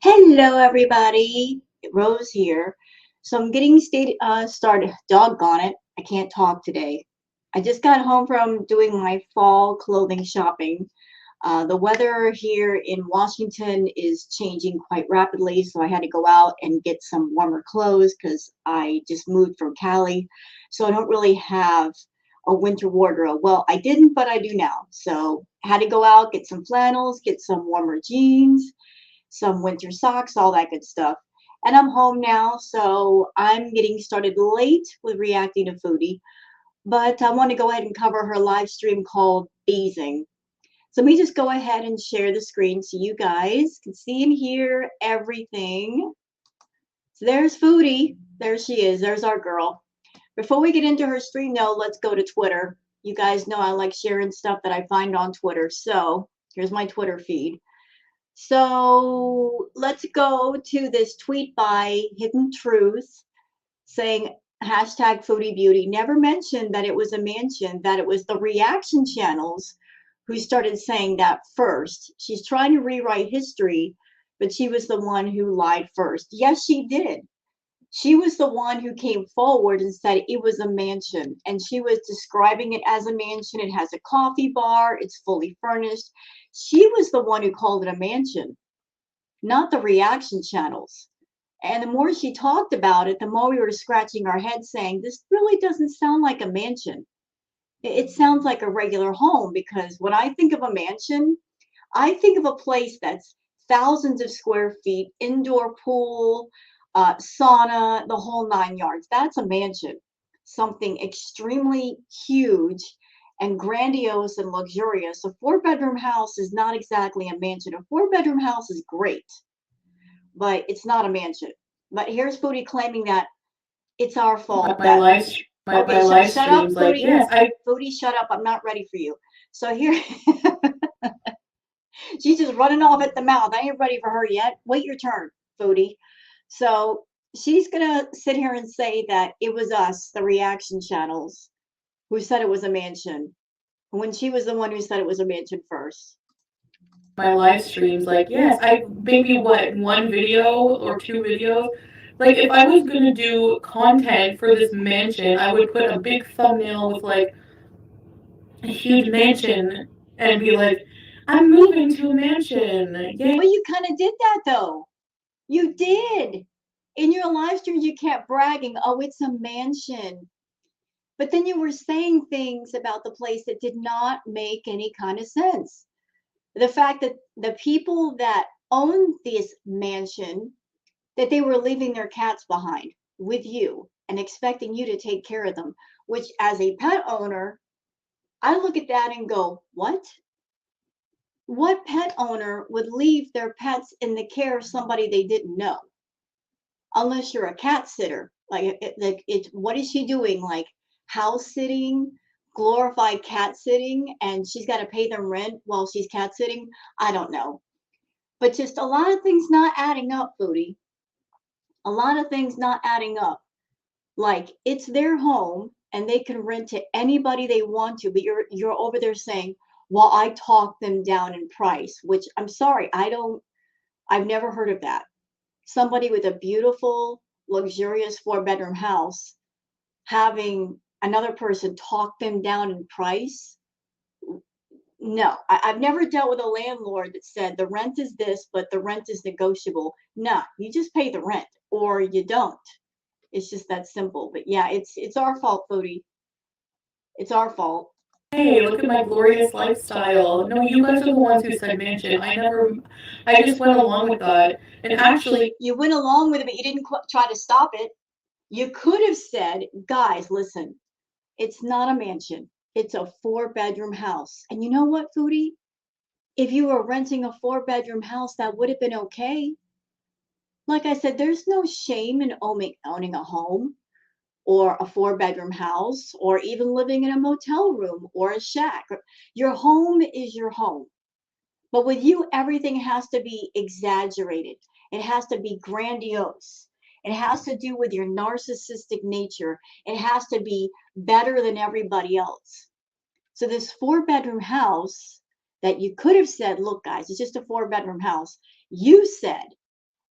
Hello, everybody. Rose here. So I'm getting started. Doggone it. I can't talk today. I just got home from doing my fall clothing shopping. The weather here in Washington is changing quite rapidly, so I had to go out and get some warmer clothes because I just moved from Cali. So I don't really have a winter wardrobe. Well, I didn't, but I do now. So I had to go out, get some flannels, get some warmer jeans, some winter socks, all that good stuff. And I'm home now, so I'm getting started late with reacting to Foodie. But I want to go ahead and cover her live stream called Beezing. So let me just go ahead and share the screen so you guys can see and hear everything. So there's Foodie. There she is. There's our girl. Before we get into her stream, though, let's go to Twitter. You guys know I like sharing stuff that I find on Twitter. So here's my Twitter feed. So let's go to this tweet by Hidden Truth saying hashtag Foodie Beauty. Never mentioned that it was a mansion, that it was the reaction channels who started saying that first. She's trying to rewrite history, but she was the one who lied first. Yes, she did. She was the one who came forward and said it was a mansion, and she was describing it as a mansion. It has a coffee bar, it's fully furnished. She was the one who called it a mansion, not the reaction channels. And the more she talked about it, the more we were scratching our heads saying, this really doesn't sound like a mansion. It sounds like a regular home, because when I think of a mansion, I think of a place that's thousands of square feet, indoor pool, sauna, the whole 9 yards. That's a mansion, something extremely huge and grandiose and luxurious. A four-bedroom house is not exactly a mansion. A four-bedroom house is great, but it's not a mansion. But here's Foodie claiming that it's our fault. my live Okay, my live shut up, streams like Foodie. yes I Foodie, shut up. I'm not ready for you. So here, she's just running off at the mouth. I ain't ready for her yet. Wait your turn, Foodie. So she's gonna sit here and say that it was us, the reaction channels, who said it was a mansion, when she was the one who said it was a mansion first. my live streams like yes I maybe what one video or two videos, like if I was gonna do content for this mansion I would put a big thumbnail with like a huge mansion and be like I'm moving to a mansion, yay. But you kind of did that though. You did. In your live streams, you kept bragging, oh, it's a mansion. But then you were saying things about the place that did not make any kind of sense. The fact that the people that owned this mansion, that they were leaving their cats behind with you and expecting you to take care of them, which as a pet owner, I look at that and go, what? What pet owner would leave their pets in the care of somebody they didn't know? Unless you're a cat sitter. Like what is she doing? Like house sitting, glorified cat sitting, and she's got to pay them rent while she's cat sitting. I don't know, but just a lot of things not adding up, Foodie. A lot of things not adding up. Like it's their home and they can rent to anybody they want to, but you're over there saying, well, I talked them down in price, which I'm sorry, I've never heard of that. Somebody with a beautiful, luxurious four-bedroom house having another person talk them down in price. No, I've never dealt with a landlord that said the rent is this, but the rent is negotiable. No, you just pay the rent or you don't. It's just that simple. But yeah, it's our fault, Foodie. It's our fault. Hey, look at my glorious lifestyle. No, you guys are the ones who said mansion. I just went along with that. And actually, You went along with it, but you didn't try to stop it. You could have said, guys, listen, it's not a mansion. It's a four-bedroom house. And you know what, Foodie? If you were renting a four-bedroom house, that would have been okay. Like I said, there's no shame in owning a home or a four-bedroom house or even living in a motel room or a shack. Your home is your home. But with you, everything has to be exaggerated. It has to be grandiose. It has to do with your narcissistic nature. It has to be better than everybody else. So this four-bedroom house that you could have said, look, guys, it's just a four-bedroom house. You said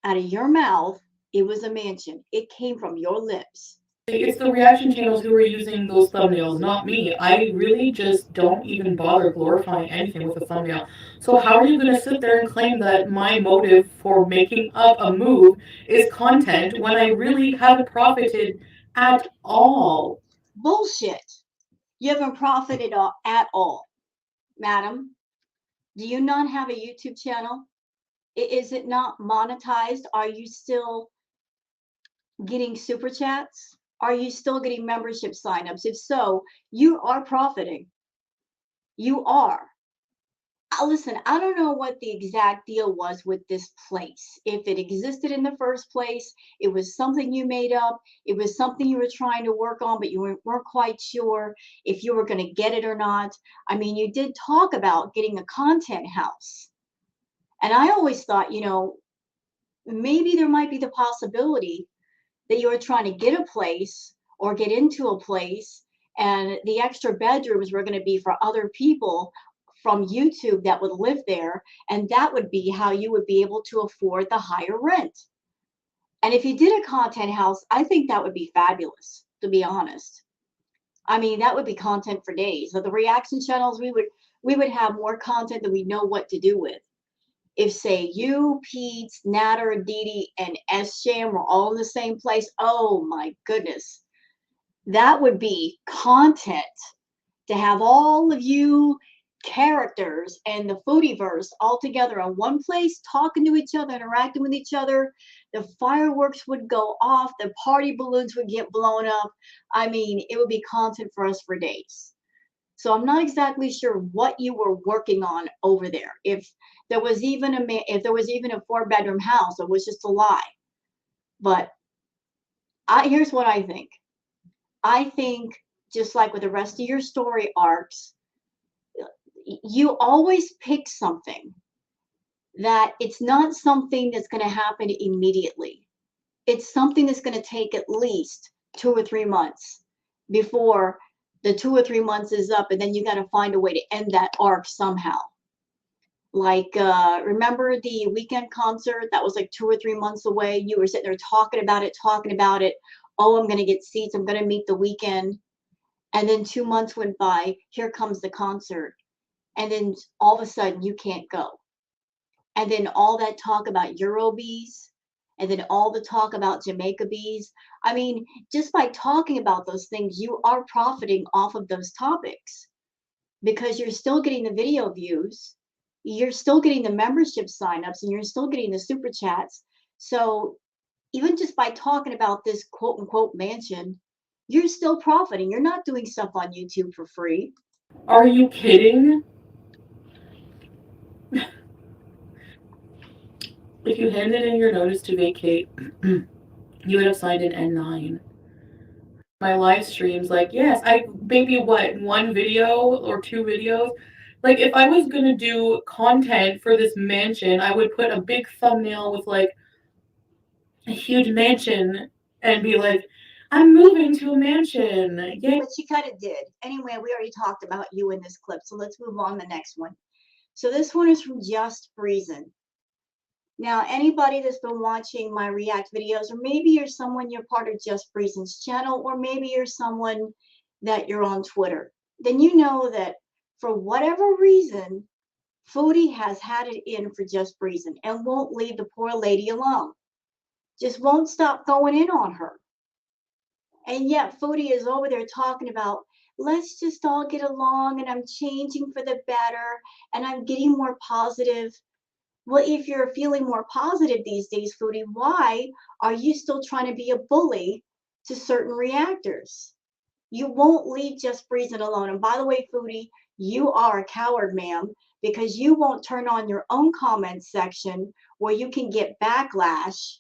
out of your mouth, it was a mansion. It came from your lips. It's the reaction channels who are using those thumbnails, not me. I really just don't even bother glorifying anything with a thumbnail. So how are you going to sit there and claim that my motive for making up a move is content when I really haven't profited at all? Bullshit. You haven't profited at all. Madam, do you not have a YouTube channel? Is it not monetized? Are you still getting super chats? Are you still getting membership signups? If so, you are profiting. You are. Listen, I don't know what the exact deal was with this place. If it existed in the first place, it was something you made up, it was something you were trying to work on, but you weren't quite sure if you were going to get it or not. I mean, you did talk about getting a content house. And I always thought, maybe there might be the possibility that you were trying to get a place or get into a place, and the extra bedrooms were going to be for other people from YouTube that would live there, and that would be how you would be able to afford the higher rent. And if you did a content house, I think that would be fabulous, to be honest. I mean, that would be content for days. So the reaction channels, we would have more content than we know what to do with. If say you, Pete, Natter, Dee Dee, and S Jam were all in the same place, oh my goodness, that would be content to have all of you characters and the foodieverse all together in one place, talking to each other, interacting with each other. The fireworks would go off, the party balloons would get blown up. I mean, it would be content for us for days. So I'm not exactly sure what you were working on over there. If there was even a 4-bedroom house, it was just a lie. But here's what I think. I think just like with the rest of your story arcs, you always pick something that it's not something that's going to happen immediately. It's something that's going to take at least 2 or 3 months before the 2 or 3 months is up, and then you got to find a way to end that arc somehow. Like, remember the weekend concert that was like 2 or 3 months away? You were sitting there talking about it, talking about it. Oh, I'm going to get seats. I'm going to meet the weekend. And then 2 months went by. Here comes the concert. And then all of a sudden, you can't go. And then all that talk about Eurobees, and then all the talk about Jamaica bees. I mean, just by talking about those things, you are profiting off of those topics because you're still getting the video views, you're still getting the membership signups, and you're still getting the super chats. So even just by talking about this quote unquote mansion, you're still profiting. You're not doing stuff on YouTube for free. Are you kidding? If you handed in your notice to vacate, you would have signed an N9. My live streams, like, yes, I maybe what, one video or two videos. Like, if I was gonna do content for this mansion, I would put a big thumbnail with like a huge mansion and be like, I'm moving to a mansion. Yay. But she kind of did. Anyway, we already talked about you in this clip, so let's move on to the next one. So this one is from Just Breezing. Now, anybody that's been watching my React videos, or maybe you're someone you're part of Just Breezing's channel, or maybe you're someone that you're on Twitter, then you know that for whatever reason, Foodie has had it in for Just Breezing and won't leave the poor lady alone. Just won't stop going in on her. And yet Foodie is over there talking about, let's just all get along, and I'm changing for the better, and I'm getting more positive. Well, if you're feeling more positive these days, Foodie, why are you still trying to be a bully to certain reactors? You won't leave Just Breezing alone. And by the way, Foodie, you are a coward, ma'am, because you won't turn on your own comments section where you can get backlash.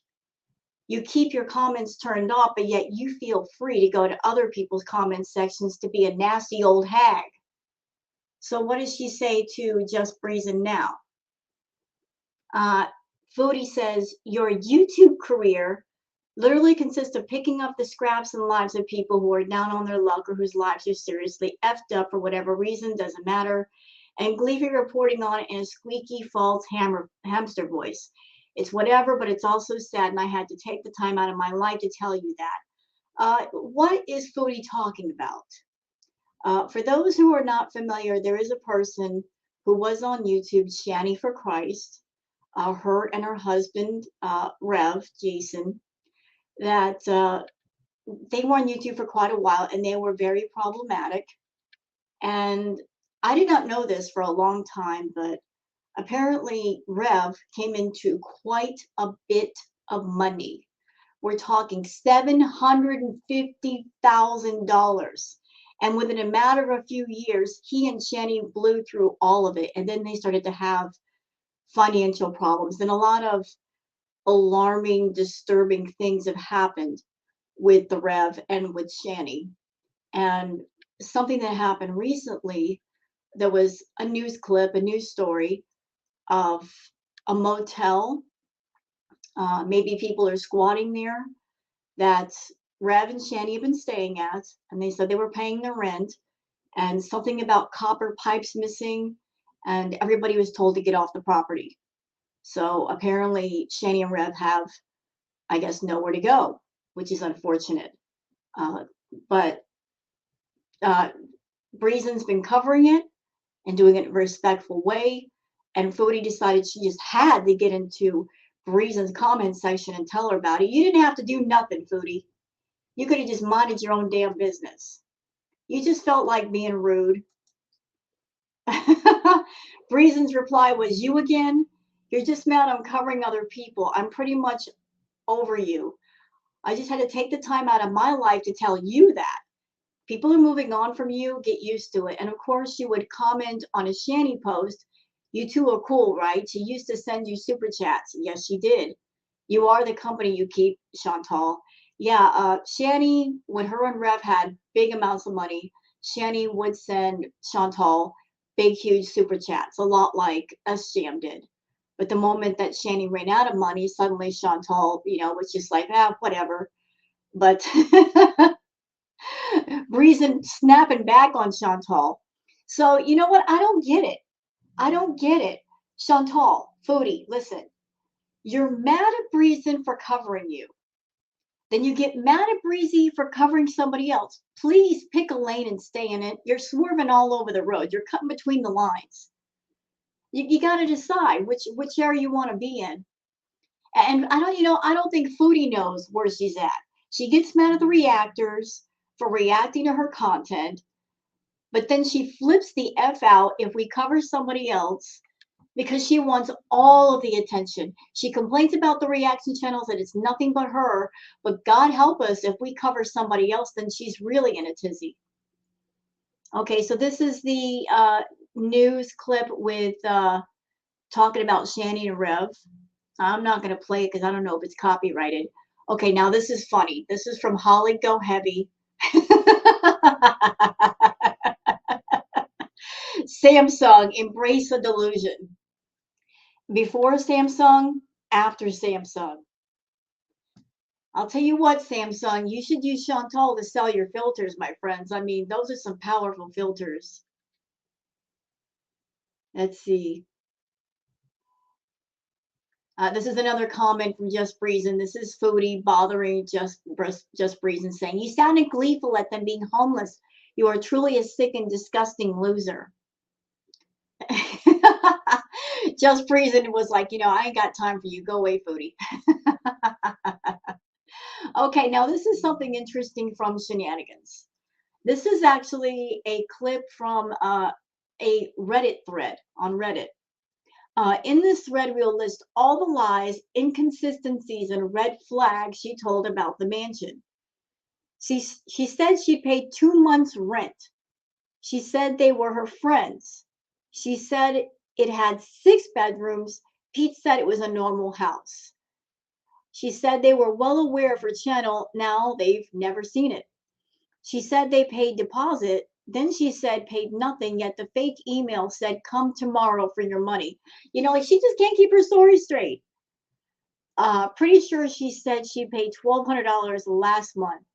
You keep your comments turned off, but yet you feel free to go to other people's comment sections to be a nasty old hag. So what does she say to Just Breezing now? Foodie says, your YouTube career literally consists of picking up the scraps and lives of people who are down on their luck or whose lives are seriously effed up for whatever reason, doesn't matter, and gleefully reporting on it in a squeaky, false hamster voice. It's whatever, but it's also sad, and I had to take the time out of my life to tell you that. What is Foodie talking about? For those who are not familiar, there is a person who was on YouTube, Shani for Christ, her and her husband, Rev, Jason, that they were on YouTube for quite a while, and they were very problematic. And I did not know this for a long time, but apparently Rev came into quite a bit of money. We're talking $750,000. And within a matter of a few years, he and Shani blew through all of it. And then they started to have financial problems. And a lot of alarming, disturbing things have happened with the Rev and with Shani. And something that happened recently, there was a news clip, a news story of a motel. Maybe people are squatting there that Rev and Shani have been staying at, and they said they were paying their rent, and something about copper pipes missing, and everybody was told to get off the property. So apparently, Shani and Rev have, I guess, nowhere to go, which is unfortunate. But Beezing's been covering it and doing it in a respectful way. And Foodie decided she just had to get into Beezing's comment section and tell her about it. You didn't have to do nothing, Foodie. You could have just minded your own damn business. You just felt like being rude. Beezing's reply was, "You again? You're just mad I'm covering other people. I'm pretty much over you. I just had to take the time out of my life to tell you that. People are moving on from you. Get used to it." And of course, you would comment on a Shani post. "You two are cool, right? She used to send you super chats." Yes, she did. "You are the company you keep, Chantal." Yeah, Shani, when her and Rev had big amounts of money, Shani would send Chantal big, huge super chats, a lot like SJM did. But the moment that Shani ran out of money, suddenly Chantal, was just like, whatever. But Beezing snapping back on Chantal. So you know what? I don't get it. I don't get it. Chantal, Foodie, listen. You're mad at Beezing for covering you. Then you get mad at Breezy for covering somebody else. Please pick a lane and stay in it. You're swerving all over the road. You're cutting between the lines. You got to decide which area you want to be in. And I don't think Foodie knows where she's at. She gets mad at the reactors for reacting to her content, but then she flips the F out if we cover somebody else because she wants all of the attention. She complains about the reaction channels that it's nothing but her, but God help us if we cover somebody else, then she's really in a tizzy. Okay, so this is the news clip with talking about Shani and Rev. I'm not going to play it because I don't know if it's copyrighted. Okay, now this is funny. This is from Holly Go Heavy. Samsung, embrace the delusion. Before Samsung, after Samsung. I'll tell you what, Samsung, you should use Chantal to sell your filters, my friends. I mean, those are some powerful filters. Let's see. This is another comment from Just Beezing. This is Foodie bothering Just Beezing, saying, "You sounded gleeful at them being homeless. You are truly a sick and disgusting loser." Just Beezing was like, I ain't got time for you. Go away, Foodie. Okay, now this is something interesting from Shenanigans. This is actually a clip from a Reddit thread on Reddit. In this thread, we'll list all the lies, inconsistencies, and red flags she told about the mansion. She said she paid 2 months' rent. She said they were her friends. She said it had 6 bedrooms. Pete said it was a normal house. She said they were well aware of her channel. Now they've never seen it. She said they paid deposit. Then she said paid nothing, yet the fake email said come tomorrow for your money. Like she just can't keep her story straight. Pretty sure she said she paid $1,200 last month.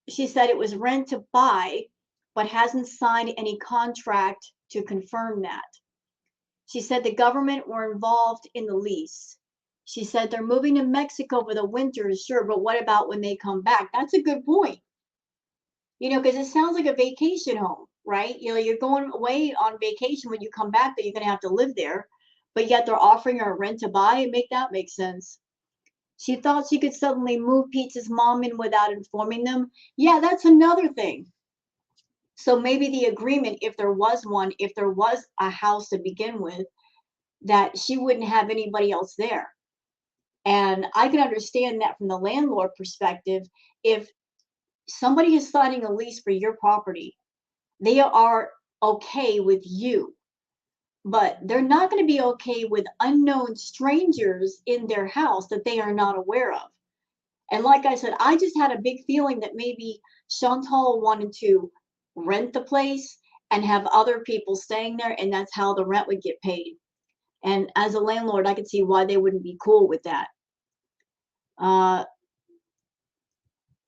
She said it was rent to buy, but hasn't signed any contract to confirm that. She said the government were involved in the lease. She said they're moving to Mexico for the winter, sure, but what about when they come back? That's a good point. Because it sounds like a vacation home, right? You're going away on vacation. When you come back, that you're going to have to live there, but yet they're offering her rent to buy. Make that make sense. She thought she could suddenly move Pete's mom in without informing them. Yeah, that's another thing. So maybe the agreement, if there was one, if there was a house to begin with, that she wouldn't have anybody else there. And I can understand that from the landlord perspective. If somebody is signing a lease for your property, they are okay with you, but they're not going to be okay with unknown strangers in their house that they are not aware of. And like I said, I just had a big feeling that maybe Chantal wanted to rent the place and have other people staying there, and that's how the rent would get paid. And as a landlord, I could see why they wouldn't be cool with that.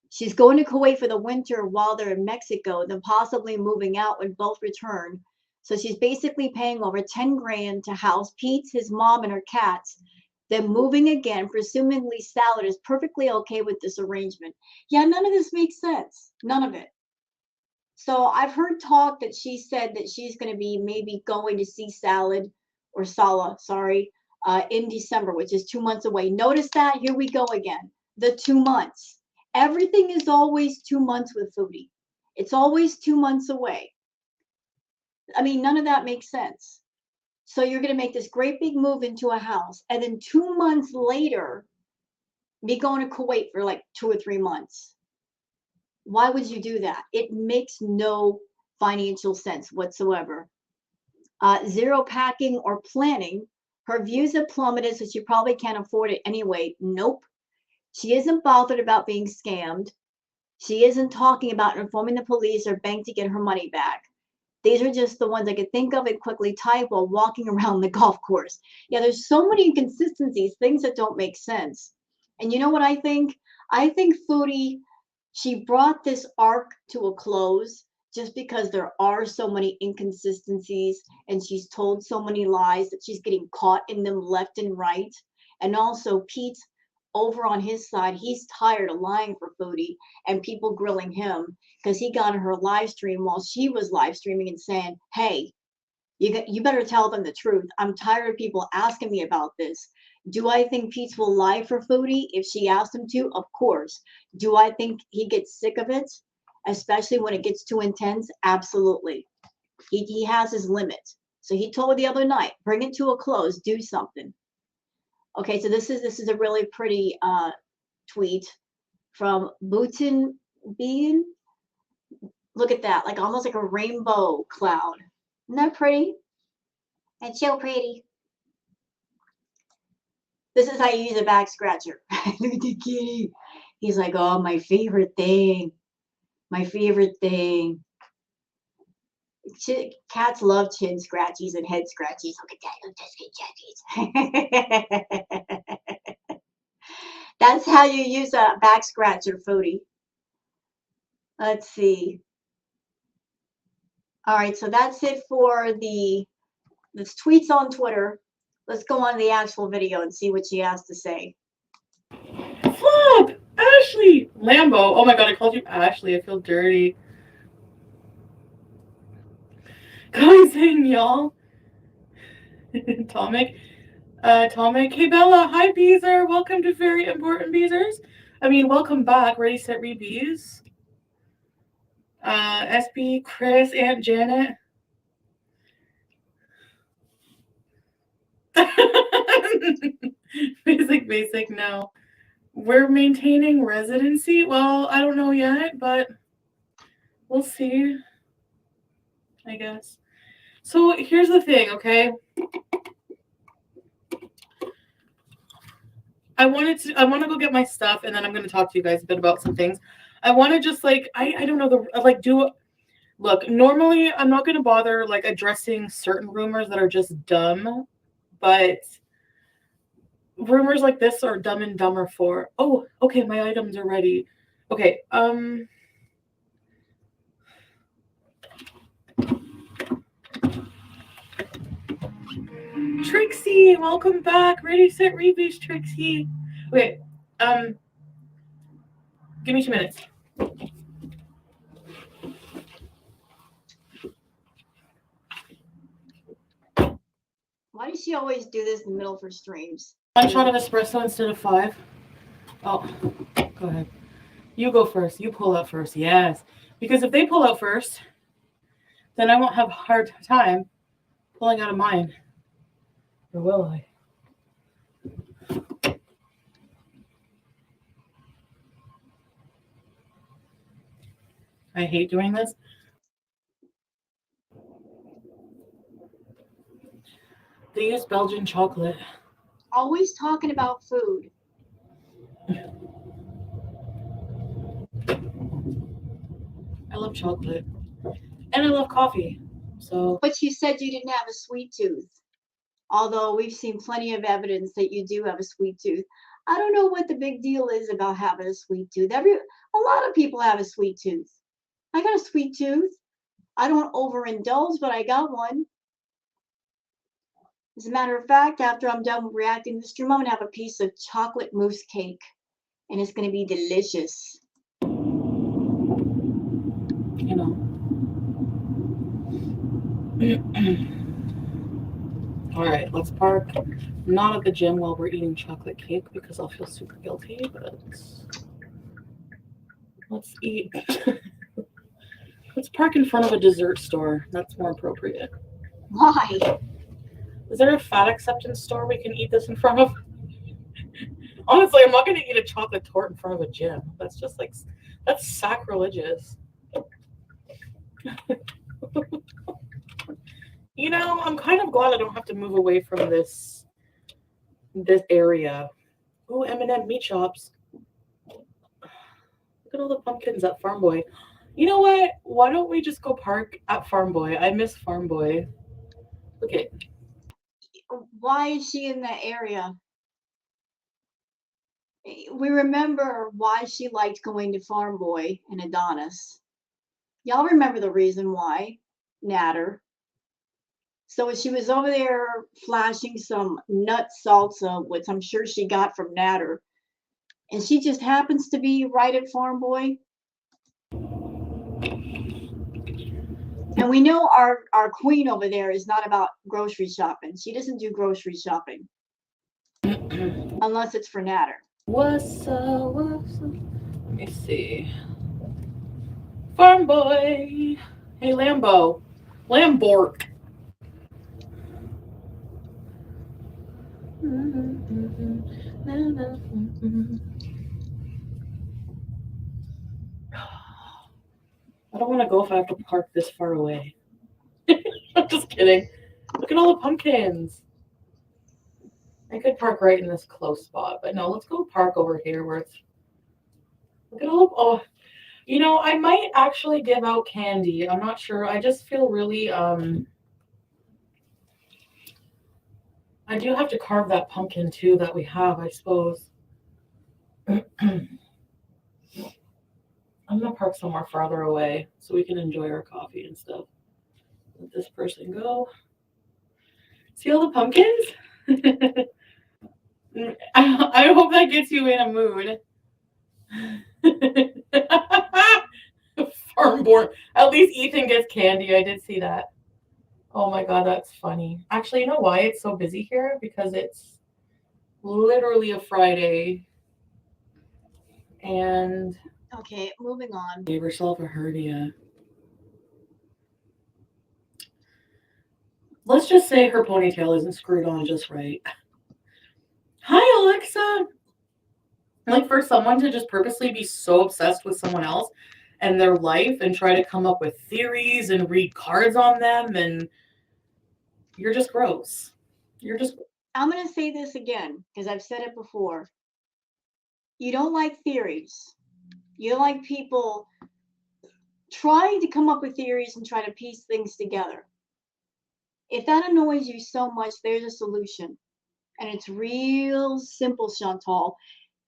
She's going to Kuwait for the winter while they're in Mexico, then possibly moving out when both return. So she's basically paying over 10 grand to house Pete, his mom, and her cats, then moving again. Presumably Salad is perfectly okay with this arrangement. Yeah, none of this makes sense. None of it. So I've heard talk that she said that she's going to be maybe going to see Salad or Sala, sorry, in December, which is 2 months away. Notice that? Here we go again. The 2 months. Everything is always 2 months with Foodie. It's always 2 months away. I mean, none of that makes sense. So you're going to make this great big move into a house, and then 2 months later, be going to Kuwait for like 2 or 3 months. Why would you do that? It makes no financial sense whatsoever. Zero packing or planning. Her views have plummeted, so she probably can't afford it anyway. Nope. She isn't bothered about being scammed. She isn't talking about informing the police or bank to get her money back. These are just the ones I could think of and quickly type while walking around the golf course. Yeah, there's so many inconsistencies, things that don't make sense. And you know what I think? I think Foodie, she brought this arc to a close just because there are so many inconsistencies and she's told so many lies that she's getting caught in them left and right. And also Pete, over on his side, he's tired of lying for Foodie and people grilling him because he got in her live stream while she was live streaming and saying, hey, you better tell them the truth. I'm tired of people asking me about this. Do I think Pete will lie for Foodie if she asked him to? Of course. Do I think he gets sick of it, especially when it gets too intense? Absolutely. He has his limit. So he told her the other night, bring it to a close, do something. Okay, so this is a really pretty tweet from Bhutan Bean. Look at that, like almost like a rainbow cloud. Isn't that pretty? It's so pretty. This is how you use a back scratcher. Look at the kitty. He's like, oh, my favorite thing. My favorite thing. Cats love chin scratchies and head scratchies. Look at that. Look at that. That's how you use a back scratcher, Foodie. Let's see. All right, so that's it for the tweets on Twitter. Let's go on to the actual video and see what she has to say. Flop! Ashley! Lambo. Oh my god, I called you Ashley. I feel dirty. Guys in, y'all. Tomic. Tomic. Hey, Bella. Hi, Beezer. Welcome to Very Important Beezers. I mean, welcome back. Ready, set, rebees. SB, Chris, Aunt Janet. Basic, no. We're maintaining residency? Well, I don't know yet, but we'll see, I guess. So here's the thing, okay? I want to go get my stuff, and then I'm going to talk to you guys a bit about some things. I want to just I don't know, look, normally I'm not going to bother addressing certain rumors that are just dumb, but rumors like this are Dumb and Dumber 4. Oh, okay, my items are ready. Okay, Trixie, welcome back. Ready, set, repeat, Trixie. Wait, give me 2 minutes. Why does she always do this in the middle of her streams? 1 shot of espresso instead of 5. Oh, go ahead. You go first. You pull out first. Yes. Because if they pull out first, then I won't have a hard time pulling out of mine. Or will I? I hate doing this. They use Belgian chocolate. Always talking about food. I love chocolate. And I love coffee. So. But you said you didn't have a sweet tooth. Although we've seen plenty of evidence that you do have a sweet tooth. I don't know what the big deal is about having a sweet tooth. A lot of people have a sweet tooth. I got a sweet tooth. I don't overindulge, but I got one. As a matter of fact, after I'm done reacting to the stream, I'm going to have a piece of chocolate mousse cake. And it's going to be delicious. You know. All right, let's park. Not at the gym while we're eating chocolate cake because I'll feel super guilty, but let's eat. Let's park in front of a dessert store. That's more appropriate. Why? Is there a fat acceptance store we can eat this in front of? Honestly, I'm not going to eat a chocolate torte in front of a gym. That's just like, that's sacrilegious. You know, I'm kind of glad I don't have to move away from this area. Oh, M&M meat shops. Look at all the pumpkins at Farm Boy. You know what? Why don't we just go park at Farm Boy? I miss Farm Boy. Look at. Why is she in that area? We remember why she liked going to Farm Boy and Adonis. Y'all remember the reason why? Natter. So she was over there flashing some nut salsa, which I'm sure she got from Natter. And she just happens to be right at Farm Boy. And we know our queen over there is not about grocery shopping. She doesn't do grocery shopping. Unless it's for Natter. What's up? Let me see. Farm Boy. Hey, Lambo. Lambork. I don't want to go if I have to park this far away. I'm just kidding. Look at all the pumpkins. I could park right in this close spot, but no, let's go park over here where it's. Look at all. Oh, you know, I might actually give out candy. I'm not sure. I just feel really. I do have to carve that pumpkin too that we have, I suppose. I'm gonna park somewhere farther away so we can enjoy our coffee and stuff. Let this person go. See all the pumpkins? I hope that gets you in a mood. Farmborn. At least Ethan gets candy. I did see that. Oh my god, that's funny. Actually, you know why it's so busy here? Because it's literally a Friday. And okay, moving on. Gave herself a hernia. Let's just say her ponytail isn't screwed on just right. Hi, Alexa. Like, for someone to just purposely be so obsessed with someone else and their life and try to come up with theories and read cards on them, and you're just gross. You're just. I'm going to say this again because I've said it before. You don't like theories. You don't like people trying to come up with theories and try to piece things together. If that annoys you so much, there's a solution. And it's real simple, Chantal.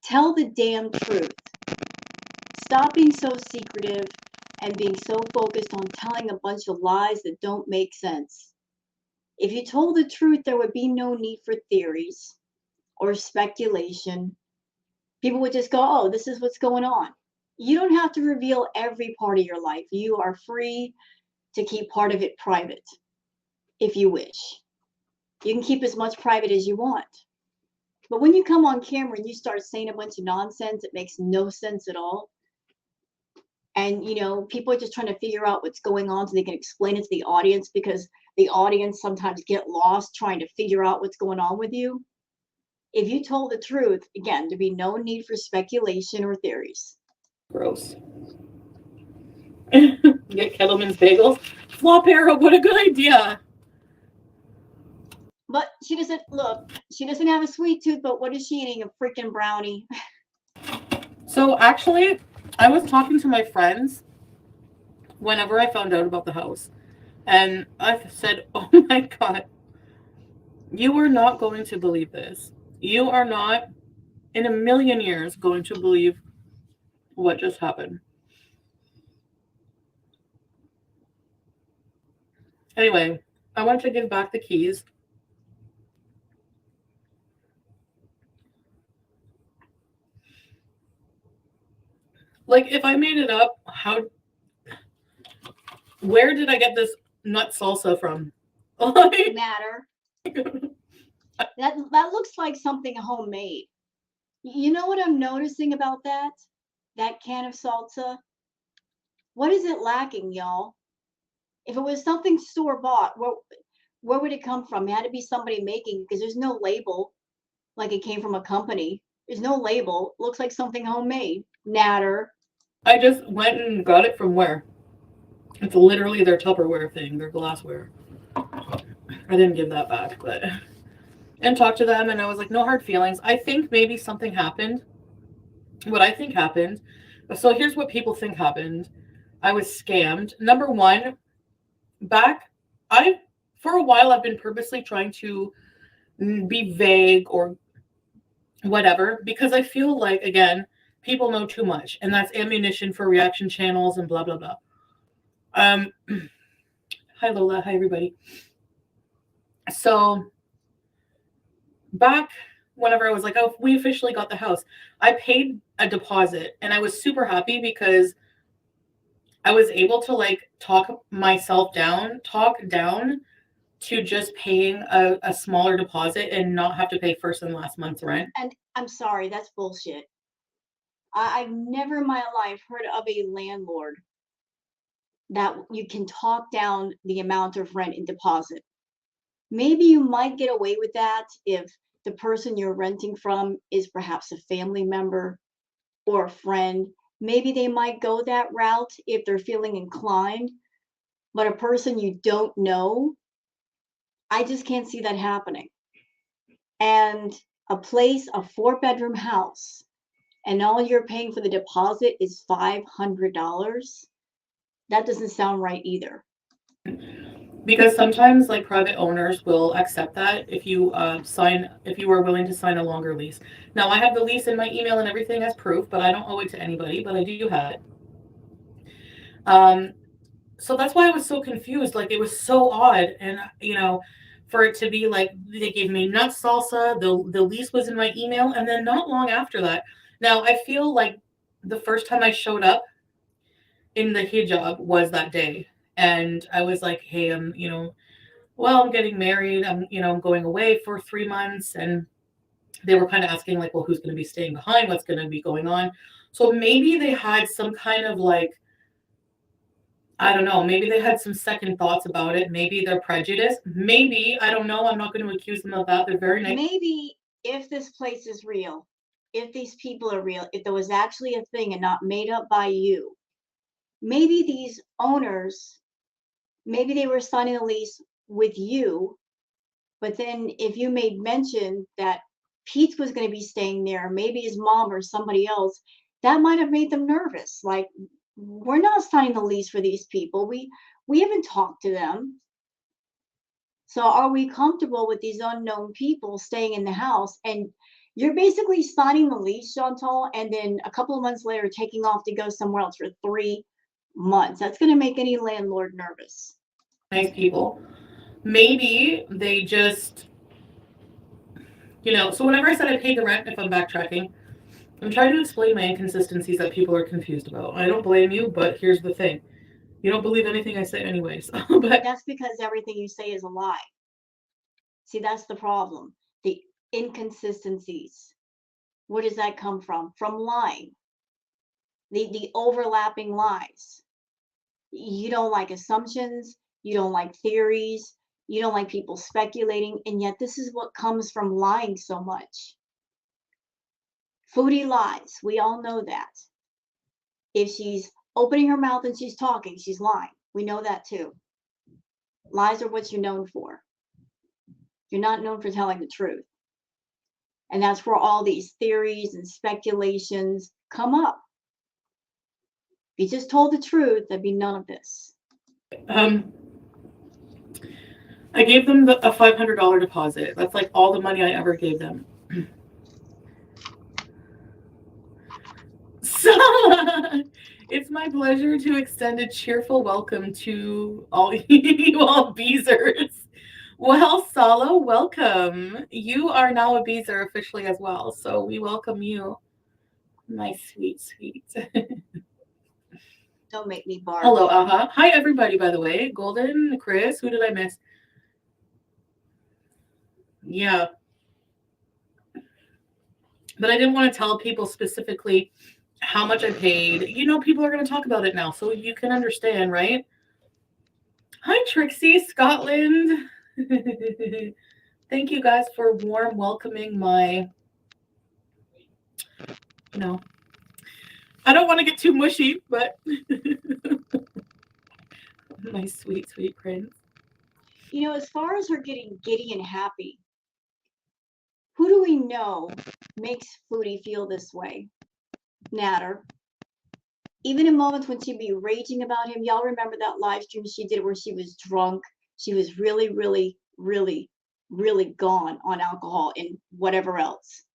Tell the damn truth. Stop being so secretive and being so focused on telling a bunch of lies that don't make sense. If you told the truth, there would be no need for theories or speculation. People would just go, oh, this is what's going on. You don't have to reveal every part of your life. You are free to keep part of it private if you wish. You can keep as much private as you want. But when you come on camera and you start saying a bunch of nonsense, it makes no sense at all. And, people are just trying to figure out what's going on so they can explain it to the audience, because the audience sometimes get lost trying to figure out what's going on with you. If you told the truth, again, there'd be no need for speculation or theories. Gross. Get Kettleman's bagels. Flop arrow, what a good idea. But she doesn't have a sweet tooth, but what is she eating? A freaking brownie. So actually, I was talking to my friends whenever I found out about the house. And I said, oh my God, you are not going to believe this. You are not in a million years going to believe what just happened. Anyway, I want to give back the keys. Like, if I made it up, where did I get this nut salsa from? Matter. That looks like something homemade. You know what I'm noticing about that? That can of salsa? What is it lacking, y'all? If it was something store-bought, where would it come from? It had to be somebody making, because there's no label, like it came from a company. There's no label. It looks like something homemade. Natter. I just went and got it from where? It's literally their Tupperware thing, their glassware. I didn't give that back, but... And talked to them, and I was like, no hard feelings. I think maybe something happened. What I think happened... So here's what people think happened. I was scammed. Number one, for a while, I've been purposely trying to be vague or whatever, because I feel like, again, people know too much, and that's ammunition for reaction channels and blah, blah, blah. Hi, Lola. Hi, everybody. So back whenever I was like, oh, we officially got the house, I paid a deposit, and I was super happy because I was able to talk down to just paying a smaller deposit and not have to pay first and last month's rent. And I'm sorry, that's bullshit. I've never in my life heard of a landlord that you can talk down the amount of rent and deposit. Maybe you might get away with that if the person you're renting from is perhaps a family member or a friend. Maybe they might go that route if they're feeling inclined. But a person you don't know, I just can't see that happening. And a 4-bedroom house, and all you're paying for the deposit is $500. That doesn't sound right either. Because sometimes private owners will accept that if you are willing to sign a longer lease. Now, I have the lease in my email and everything as proof, but I don't owe it to anybody, but I do have it. So that's why I was so confused. It was so odd. And, for it to be they gave me nut salsa, the lease was in my email, and then not long after that. Now, I feel like the first time I showed up in the hijab was that day. And I was like, hey, I'm getting married. I'm going away for 3 months. And they were kind of asking well, who's going to be staying behind? What's going to be going on? So maybe they had some kind of I don't know, maybe they had some second thoughts about it. Maybe they're prejudiced. Maybe, I don't know. I'm not going to accuse them of that. They're very nice. Maybe if this place is real, if these people are real, if there was actually a thing and not made up by you, maybe these owners, maybe they were signing a lease with you, but then if you made mention that Pete was going to be staying there, maybe his mom or somebody else, that might have made them nervous. We're not signing the lease for these people. We haven't talked to them. So are we comfortable with these unknown people staying in the house? And you're basically signing the lease, Chantal, and then a couple of months later taking off to go somewhere else for 3 months. That's going to make any landlord nervous. Nice people. maybe they just, so whenever I said I paid the rent, if I'm backtracking, I'm trying to explain my inconsistencies that people are confused about. I don't blame you, but here's the thing. You don't believe anything I say anyways. But That's because everything you say is a lie. See, that's the problem. The inconsistencies. Where does that come from? From lying. The overlapping lies. You don't like assumptions, you don't like theories, you don't like people speculating, and yet this is what comes from lying so much. Foodie lies. We all know that. If she's opening her mouth and she's talking, she's lying. We know that too. Lies are what you're known for. You're not known for telling the truth. And that's where all these theories and speculations come up. If you just told the truth, there'd be none of this. I gave them a $500 deposit. That's like all the money I ever gave them. So, it's my pleasure to extend a cheerful welcome to all you all Beezers. Well, Sala, welcome. You are now a Beezer officially as well, so we welcome you, my sweet, sweet. Don't make me bark. Hello, Hi, everybody, by the way. Golden, Chris, who did I miss? Yeah. But I didn't want to tell people specifically how much I paid. People are going to talk about it now, so you can understand, right? Hi, Trixie, Scotland. Thank you guys for warm welcoming my, I don't want to get too mushy, but my sweet, sweet prince. As far as her getting giddy and happy, who do we know makes Foodie feel this way? Natter. Even in moments when she'd be raging about him, y'all remember that live stream she did where she was drunk? She was really, really, really, really gone on alcohol and whatever else.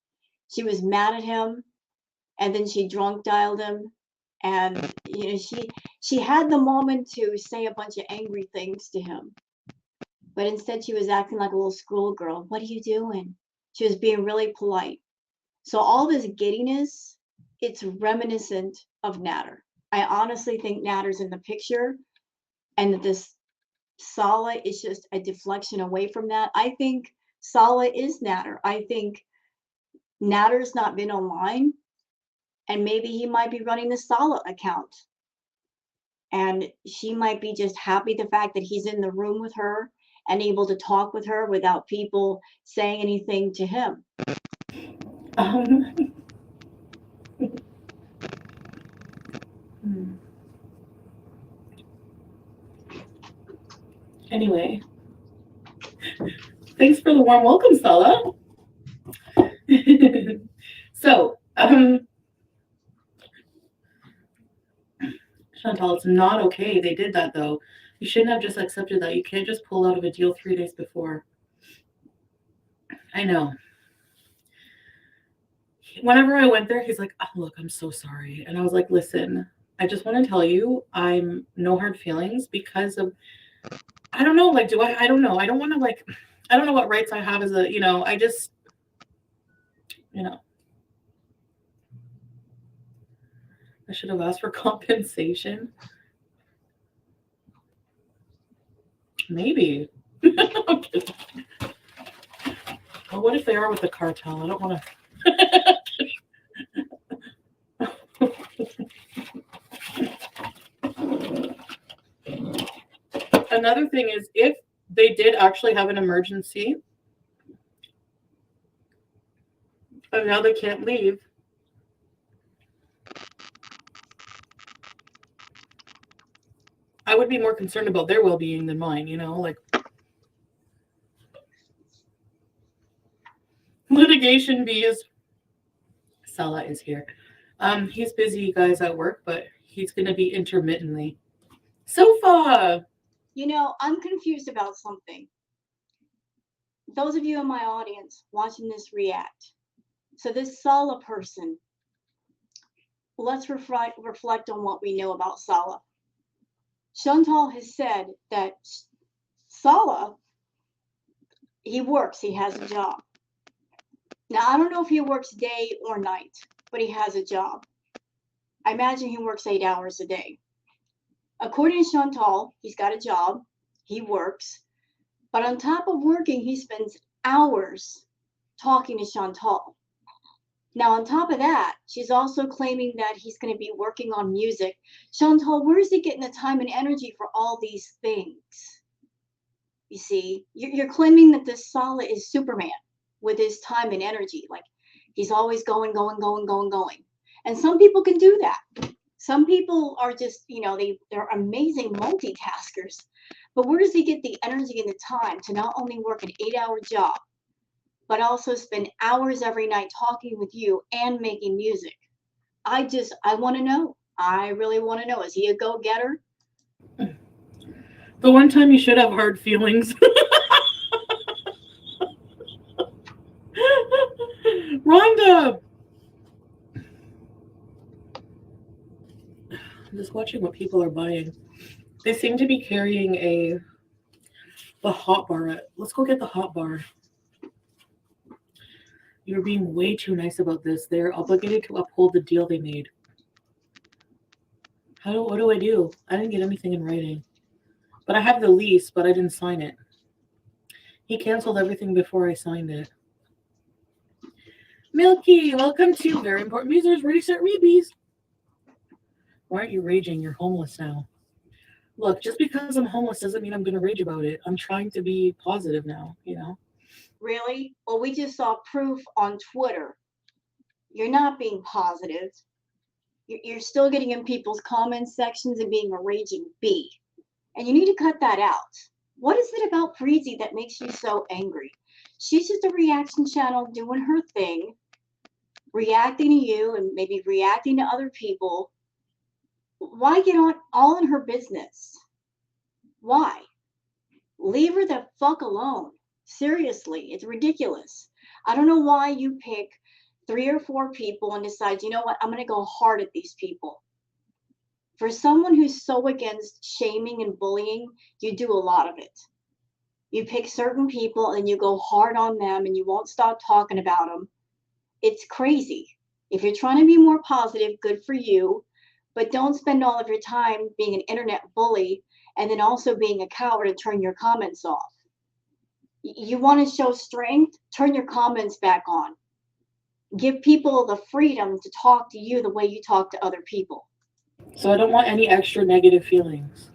She was mad at him, and then she drunk dialed him, and she had the moment to say a bunch of angry things to him, but instead she was acting like a little schoolgirl. What are you doing? She was being really polite. So all this giddiness, it's reminiscent of Natter. I honestly think Natter's in the picture, and that this Sala is just a deflection away from that. I think Sala is Natter. I think Natter's not been online, and maybe he might be running the Sala account. And she might be just happy the fact that he's in the room with her and able to talk with her without people saying anything to him. Anyway, thanks for the warm welcome, Stella. So, Chantal, it's not okay. They did that though. You shouldn't have just accepted that. You can't just pull out of a deal 3 days before. I know. Whenever I went there, he's like, "Oh, look, I'm so sorry." And I was like, "Listen, I just want to tell you, I'm no hard feelings because of, I don't know, like, I don't know. I don't want to, like, I don't know what rights I have as a, I just, I should have asked for compensation. Maybe. Well, what if they are with the cartel? I don't want to. Another thing is, if they did actually have an emergency and now they can't leave, I would be more concerned about their well-being than mine, like litigation fees. Sala is here. He's busy, guys, at work, but he's going to be intermittently. Sofa! I'm confused about something. Those of you in my audience watching this react. So this Sala person, let's reflect on what we know about Sala. Chantal has said that Sala He works, he has a job. Now, I don't know if he works day or night, but he has a job. I imagine he works 8 hours a day. According to Chantal, he's got a job, he works, but on top of working, he spends hours talking to Chantal. Now, on top of that, she's also claiming that he's going to be working on music. Chantal, where is he getting the time and energy for all these things? You see, you're claiming that this Sala is Superman with his time and energy. Like he's always going, going, going, going, going. And some people can do that. Some people are just, they're amazing multitaskers. But where does he get the energy and the time to not only work an 8-hour job, but also spend hours every night talking with you and making music? I want to know. I really want to know. Is he a go-getter? The one time you should have hard feelings. Rhonda! I'm just watching what people are buying. They seem to be carrying the hot bar. Let's go get the hot bar. You're being way too nice about this. They're obligated to uphold the deal they made. What do I do? I didn't get anything in writing. But I have the lease, but I didn't sign it. He canceled everything before I signed it. Milky, welcome to Very Important Users. Ready, set, read, bees. Why aren't you raging? You're homeless now. Look, just because I'm homeless doesn't mean I'm going to rage about it. I'm trying to be positive now, Really? Well, we just saw proof on Twitter. You're not being positive. You're still getting in people's comment sections and being a raging bee. And you need to cut that out. What is it about Breezy that makes you so angry? She's just a reaction channel doing her thing, reacting to you and maybe reacting to other people. Why get on all in her business? Why? Leave her the fuck alone. Seriously, it's ridiculous. I don't know why you pick 3 or 4 people and decide, you know what, I'm going to go hard at these people. For someone who's so against shaming and bullying, you do a lot of it. You pick certain people and you go hard on them and you won't stop talking about them. It's crazy. If you're trying to be more positive, good for you, but don't spend all of your time being an internet bully and then also being a coward and turn your comments off. You want to show strength? Turn your comments back on. Give people the freedom to talk to you the way you talk to other people. So I don't want any extra negative feelings.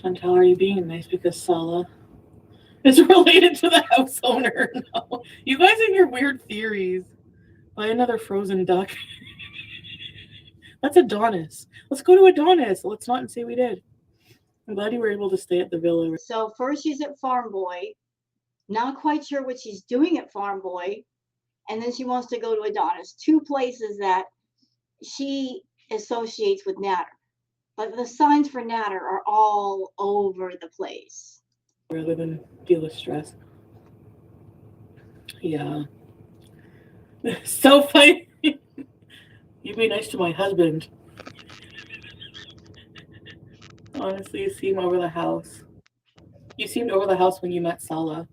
Chantal, are you being nice because Sala is related to the house owner? No. You guys and your weird theories. Buy another frozen duck. That's Adonis. Let's go to Adonis. Let's not say we did. I'm glad you were able to stay at the villa. So first she's at Farm Boy, not quite sure what she's doing at Farm Boy, and then she wants to go to Adonis, 2 places that she associates with Natter. But the signs for Natter are all over the place. Rather than deal with stress. Yeah. So funny. You be nice to my husband. Honestly, you seem over the house. You seemed over the house when you met Sala.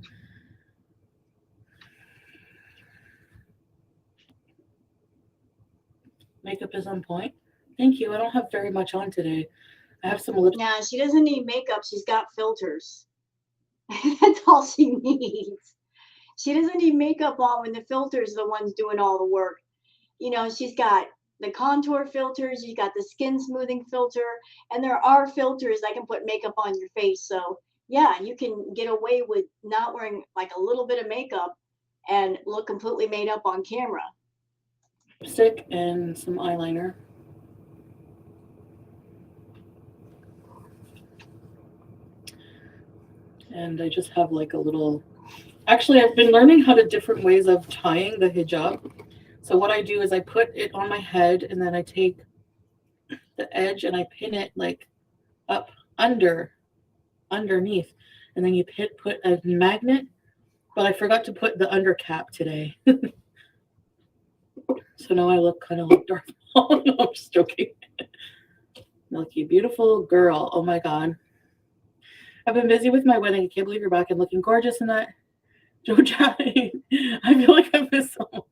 Makeup is on point. Thank you. I don't have very much on today. I have some lipstick. Nah, she doesn't need makeup. She's got filters. That's all she needs. She doesn't need makeup on when the filters are the ones doing all the work. She's got the contour filters, you got the skin smoothing filter, and there are filters that can put makeup on your face. So yeah, you can get away with not wearing like a little bit of makeup and look completely made up on camera. Lipstick and some eyeliner. And I just have like a little... Actually, I've been learning how to different ways of tying the hijab. So what I do is I put it on my head and then I take the edge and I pin it like up underneath. And then you put a magnet, but I forgot to put the under cap today. So now I look kind of like Darth Maul. No, I'm just joking. Milky, beautiful girl. Oh my God. I've been busy with my wedding. I can't believe you're back and looking gorgeous in that. Joe chatting. I feel like I missed someone.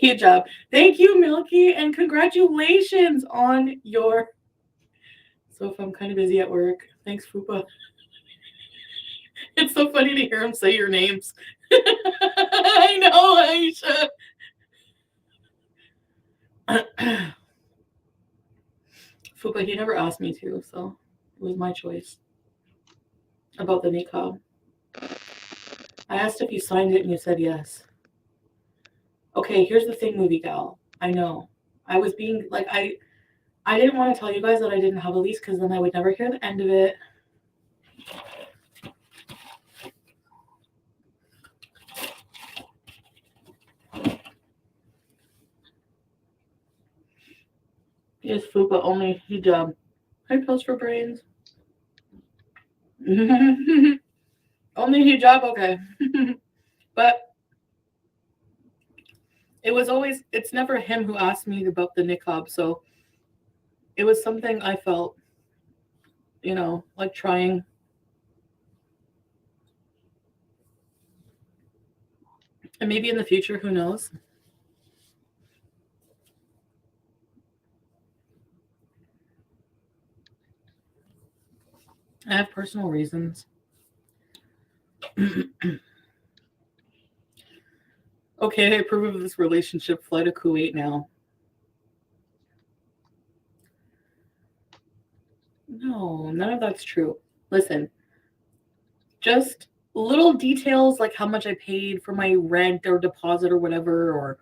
Hijab. Thank you, Milky, and congratulations on your. So if I'm kind of busy at work, thanks, Fupa. It's so funny to hear him say your names. I know, Aisha. Fupa, he never asked me to, so it was my choice. About the niqab. I asked if you signed it and you said yes. Okay, here's the thing, movie gal. I know. I was being like I didn't want to tell you guys that I didn't have a lease because then I would never hear the end of it. Yes, Fupa, only hijab. Hi, Pills for Brains. Only hijab, okay. But it's never him who asked me about the niqab, so it was something I felt, like trying. And maybe in the future, who knows? I have personal reasons. Okay, I approve of this relationship. Fly to Kuwait now. No, none of that's true. Listen, just little details like how much I paid for my rent or deposit or whatever, or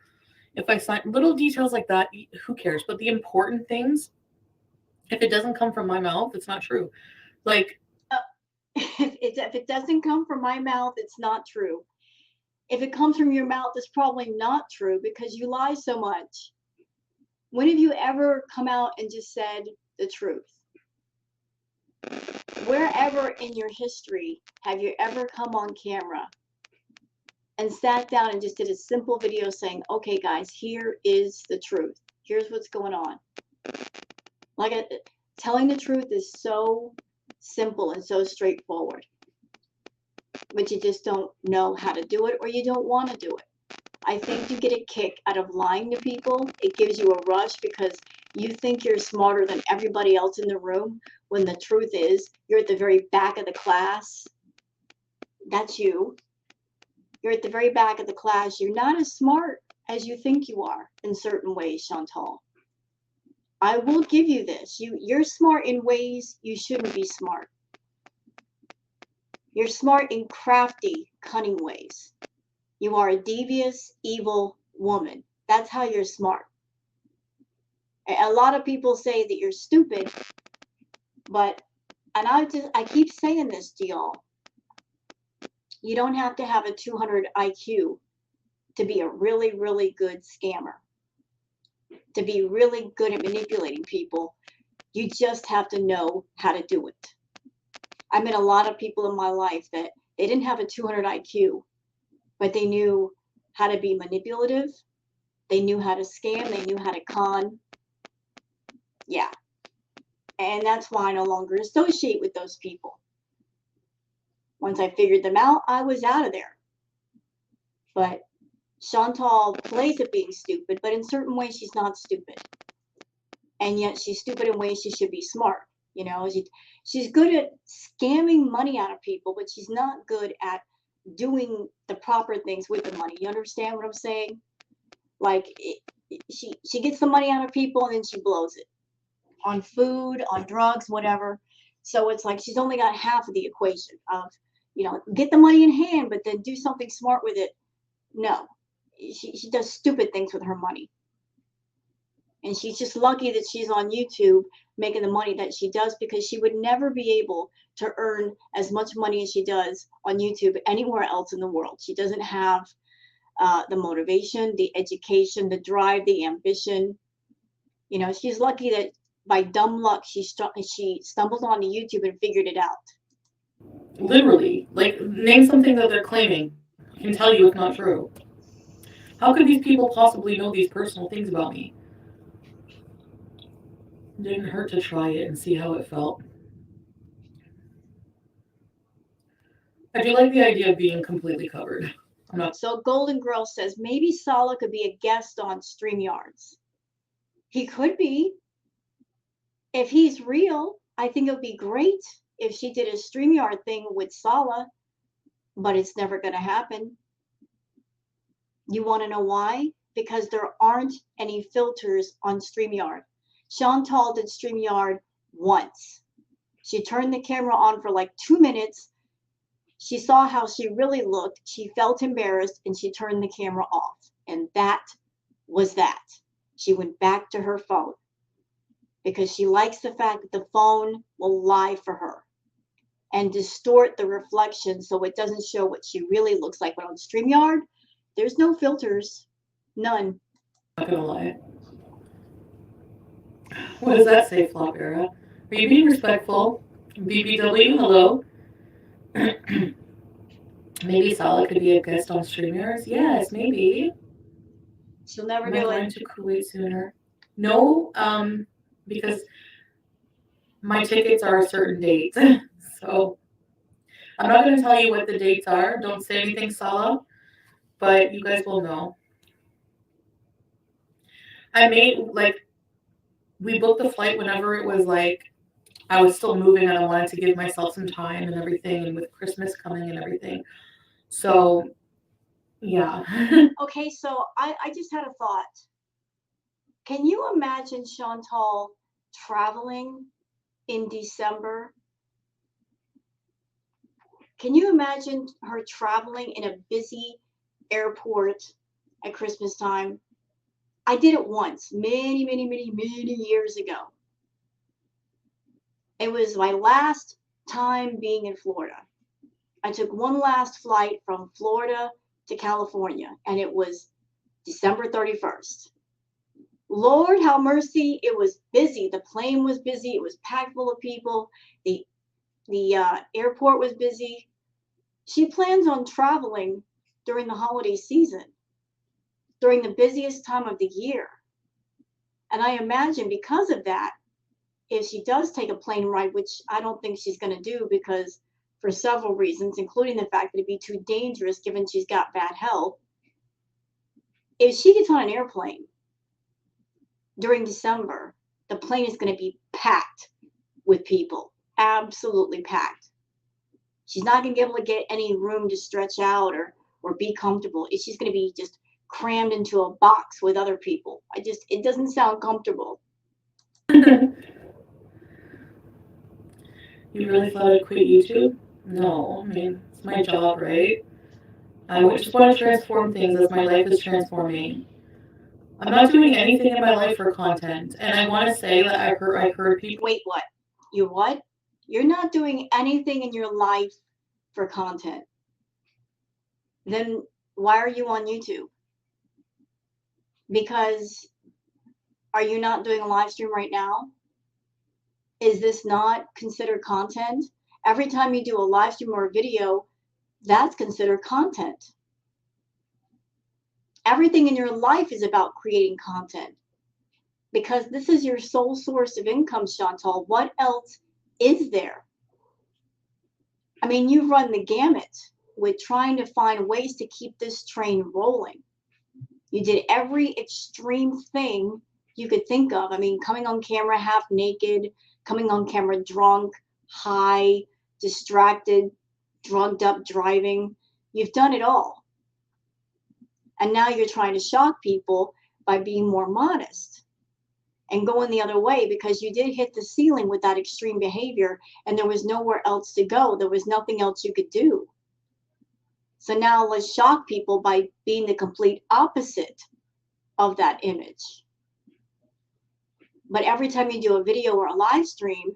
if I sign little details like that, who cares? But the important things, if it doesn't come from my mouth, it's not true. Like, if it doesn't come from my mouth, it's not true. If it comes from your mouth, it's probably not true because you lie so much. When have you ever come out and just said the truth? Wherever in your history have you ever come on camera and sat down and just did a simple video saying, okay, guys, here is the truth. Here's what's going on. Telling the truth is so simple and so straightforward, but you just don't know how to do it or you don't want to do it. I think you get a kick out of lying to people. It gives you a rush because you think you're smarter than everybody else in the room when the truth is you're at the very back of the class. That's you. You're at the very back of the class. You're not as smart as you think you are in certain ways, Chantal. I will give you this. You're smart in ways you shouldn't be smart. You're smart in crafty, cunning ways. You are a devious, evil woman. That's how you're smart. A lot of people say that you're stupid, and I keep saying this to y'all. You don't have to have a 200 IQ to be a really, really good scammer, to be really good at manipulating people. You just have to know how to do it. I met a lot of people in my life that they didn't have a 200 IQ, but they knew how to be manipulative. They knew how to scam. They knew how to con. Yeah. And that's why I no longer associate with those people. Once I figured them out, I was out of there. But Chantal plays at being stupid, but in certain ways she's not stupid. And yet she's stupid in ways she should be smart. She's good at scamming money out of people, but she's not good at doing the proper things with the money. You understand what I'm saying? She gets the money out of people and then she blows it on food, on drugs, whatever. So it's like she's only got half of the equation of, get the money in hand, but then do something smart with it. No, she does stupid things with her money. And she's just lucky that she's on YouTube making the money that she does, because she would never be able to earn as much money as she does on YouTube anywhere else in the world. She doesn't have the motivation, the education, the drive, the ambition. She's lucky that by dumb luck, she stumbled onto YouTube and figured it out. literally, like, name something that they're claiming. I can tell you it's not true. How could these people possibly know these personal things about me? It didn't hurt to try it and see how it felt. I do like the idea of being completely covered. I'm not. So Golden Girl says maybe Sala could be a guest on StreamYards. He could be. If he's real, I think it would be great if she did a StreamYard thing with Sala, but it's never going to happen. You want to know why? Because there aren't any filters on StreamYard. Chantal did StreamYard once. She turned the camera on for like 2 minutes. She saw how she really looked. She felt embarrassed and she turned the camera off. And that was that. She went back to her phone because she likes the fact that the phone will lie for her and distort the reflection so it doesn't show what she really looks like. But on StreamYard, there's no filters. None. I'm not gonna lie. What does that say, Flop Era? Are you being respectful? BBW, hello. Maybe Sala could be a guest on StreamYards. Yes, maybe. She'll never Am I do going it. to Kuwait sooner? No, because my tickets are a certain date. So I'm not going to tell you what the dates are. Don't say anything, Sala, but you guys will know. I made, like, we booked the flight whenever it was like, I was still moving and I wanted to give myself some time and everything, and with Christmas coming and everything. So, yeah. Okay, so I just had a thought. Can you imagine Chantal traveling in December? Can you imagine her traveling in a busy airport at Christmas time? I did it once, many years ago. It was my last time being in Florida. I took one last flight from Florida to California, and it was December 31st. Lord have mercy, it was busy. The plane was busy. It was packed full of people. The airport was busy. She plans on traveling during the holiday season, during the busiest time of the year. And I imagine because of that, if she does take a plane ride, which I don't think she's going to do because for several reasons, including the fact that it'd be too dangerous given she's got bad health, if she gets on an airplane during December, the plane is going to be packed with people, absolutely packed. She's not going to be able to get any room to stretch out or be comfortable. She's going to be just crammed into a box with other people. It doesn't sound comfortable. You really thought I'd quit YouTube? No, I mean, it's my job, right? Just want to transform things as my life is transforming. I'm not doing anything in my life for content, and I want to say that I heard people. Wait, what? You what? You're not doing anything in your life for content. Then why are you on YouTube? Because are you not doing a live stream right now? Is this not considered content? Every time you do a live stream or a video, that's considered content. Everything in your life is about creating content because this is your sole source of income, Chantal. What else is there? I mean, you've run the gamut with trying to find ways to keep this train rolling. You did every extreme thing you could think of. I mean, coming on camera half naked, coming on camera drunk, high, distracted, drugged up driving. You've done it all. And now you're trying to shock people by being more modest and going the other way because you did hit the ceiling with that extreme behavior and there was nowhere else to go. There was nothing else you could do. So now let's shock people by being the complete opposite of that image. But every time you do a video or a live stream,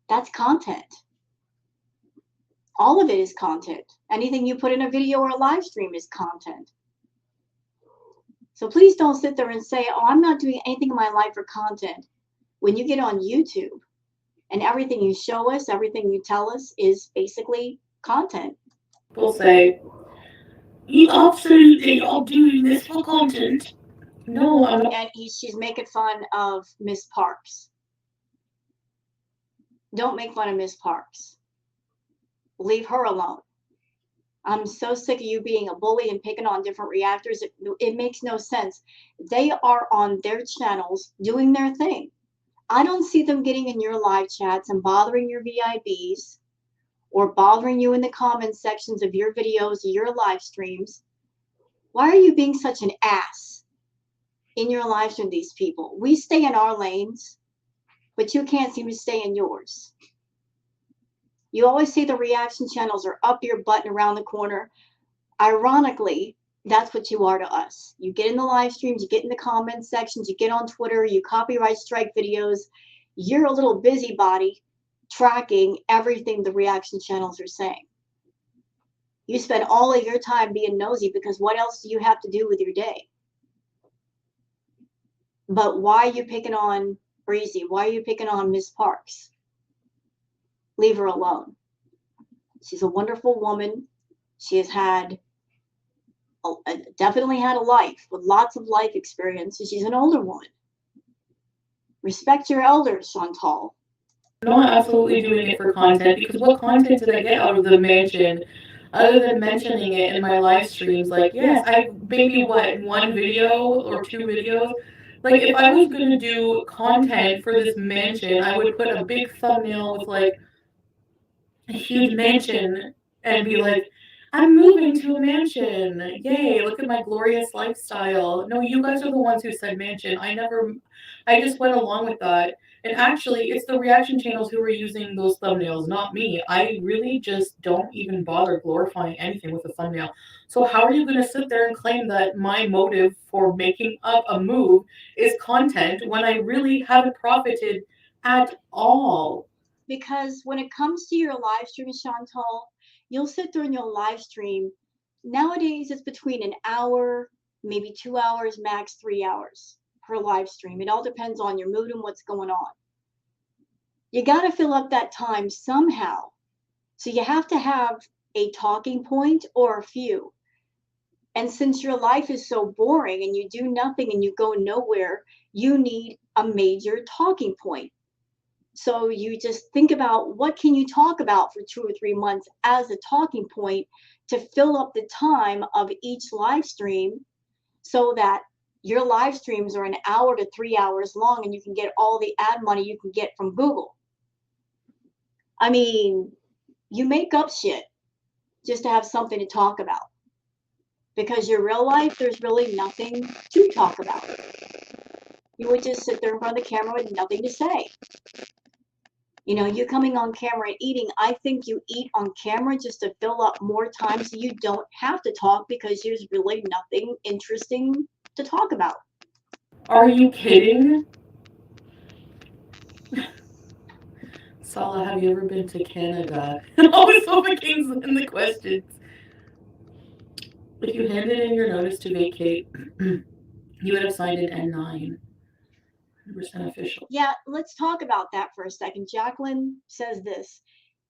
that's content. All of it is content. Anything you put in a video or a live stream is content. So please don't sit there and say, oh, I'm not doing anything in my life for content. When you get on YouTube and everything you show us, everything you tell us is basically content. People say, you absolutely are doing this for content. No, I'm not. And she's making fun of Miss Parks. Don't make fun of Miss Parks. Leave her alone. I'm so sick of you being a bully and picking on different reactors. It makes no sense. They are on their channels doing their thing. I don't see them getting in your live chats and bothering your VIBs or bothering you in the comment sections of your videos, your live streams. Why are you being such an ass in your live stream, these people? We stay in our lanes, but you can't seem to stay in yours. You always say the reaction channels are up your butt and around the corner. Ironically, that's what you are to us. You get in the live streams, you get in the comment sections, you get on Twitter, you copyright strike videos. You're a little busybody tracking everything the reaction channels are saying. You spend all of your time being nosy because what else do you have to do with your day? But why are you picking on Breezy? Why are you picking on Miss Parks? Leave her alone. She's a wonderful woman. She has had definitely had a life with lots of life experience. She's an older woman. Respect your elders, Chantal. Not absolutely doing it for content, because what content did I get out of the mansion other than mentioning it in my live streams? Like, yes, I maybe what, one video or two videos. Like, if I was gonna do content for this mansion, I would put a big thumbnail with like a huge mansion and be like, I'm moving to a mansion. Yay, look at my glorious lifestyle. No, you guys are the ones who said mansion. I just went along with that. And actually, it's the reaction channels who are using those thumbnails, not me. I really just don't even bother glorifying anything with a thumbnail. So, how are you going to sit there and claim that my motive for making up a move is content when I really haven't profited at all? Because when it comes to your live stream, Chantal, you'll sit there and you'll live stream. Nowadays, it's between an hour, maybe 2 hours, max 3 hours per live stream. It all depends on your mood and what's going on. You got to fill up that time somehow. So you have to have a talking point or a few. And since your life is so boring and you do nothing and you go nowhere, you need a major talking point. So you just think about what can you talk about for 2 or 3 months as a talking point to fill up the time of each live stream so that your live streams are an hour to 3 hours long and you can get all the ad money you can get from Google. I mean, you make up shit just to have something to talk about because your real life, there's really nothing to talk about. You would just sit there in front of the camera with nothing to say. You know, you coming on camera and eating, I think you eat on camera just to fill up more time so you don't have to talk because there's really nothing interesting to talk about. Are you kidding? Sala, have you ever been to Canada? Always suffocating in the questions. If you handed in your notice to vacate, you would have signed an N9. 100% official. Yeah, let's talk about that for a second. Jacqueline says this.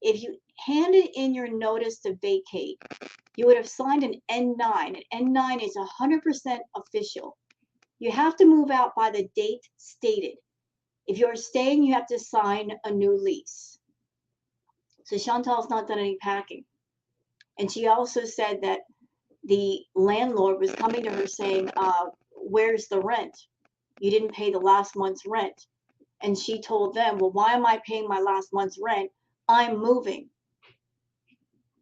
If you handed in your notice to vacate, you would have signed an N9. An N9 is 100% official. You have to move out by the date stated. If you're staying, you have to sign a new lease. So Chantal's not done any packing. And she also said that the landlord was coming to her saying, where's the rent? You didn't pay the last month's rent. And she told them, well, why am I paying my last month's rent? I'm moving.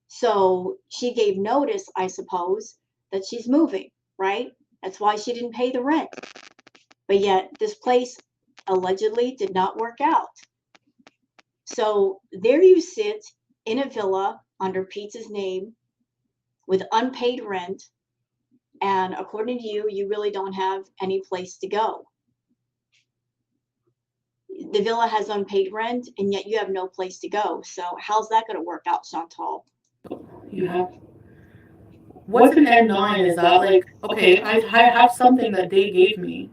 So she gave notice, I suppose, that she's moving, right? That's why she didn't pay the rent. But yet this place allegedly did not work out. So there you sit in a villa under Pete's name with unpaid rent. And according to you, you really don't have any place to go. The villa has unpaid rent, and yet you have no place to go. So how's that going to work out, Chantal? You have. What's an N9? Is that like, okay, I have something that they gave me.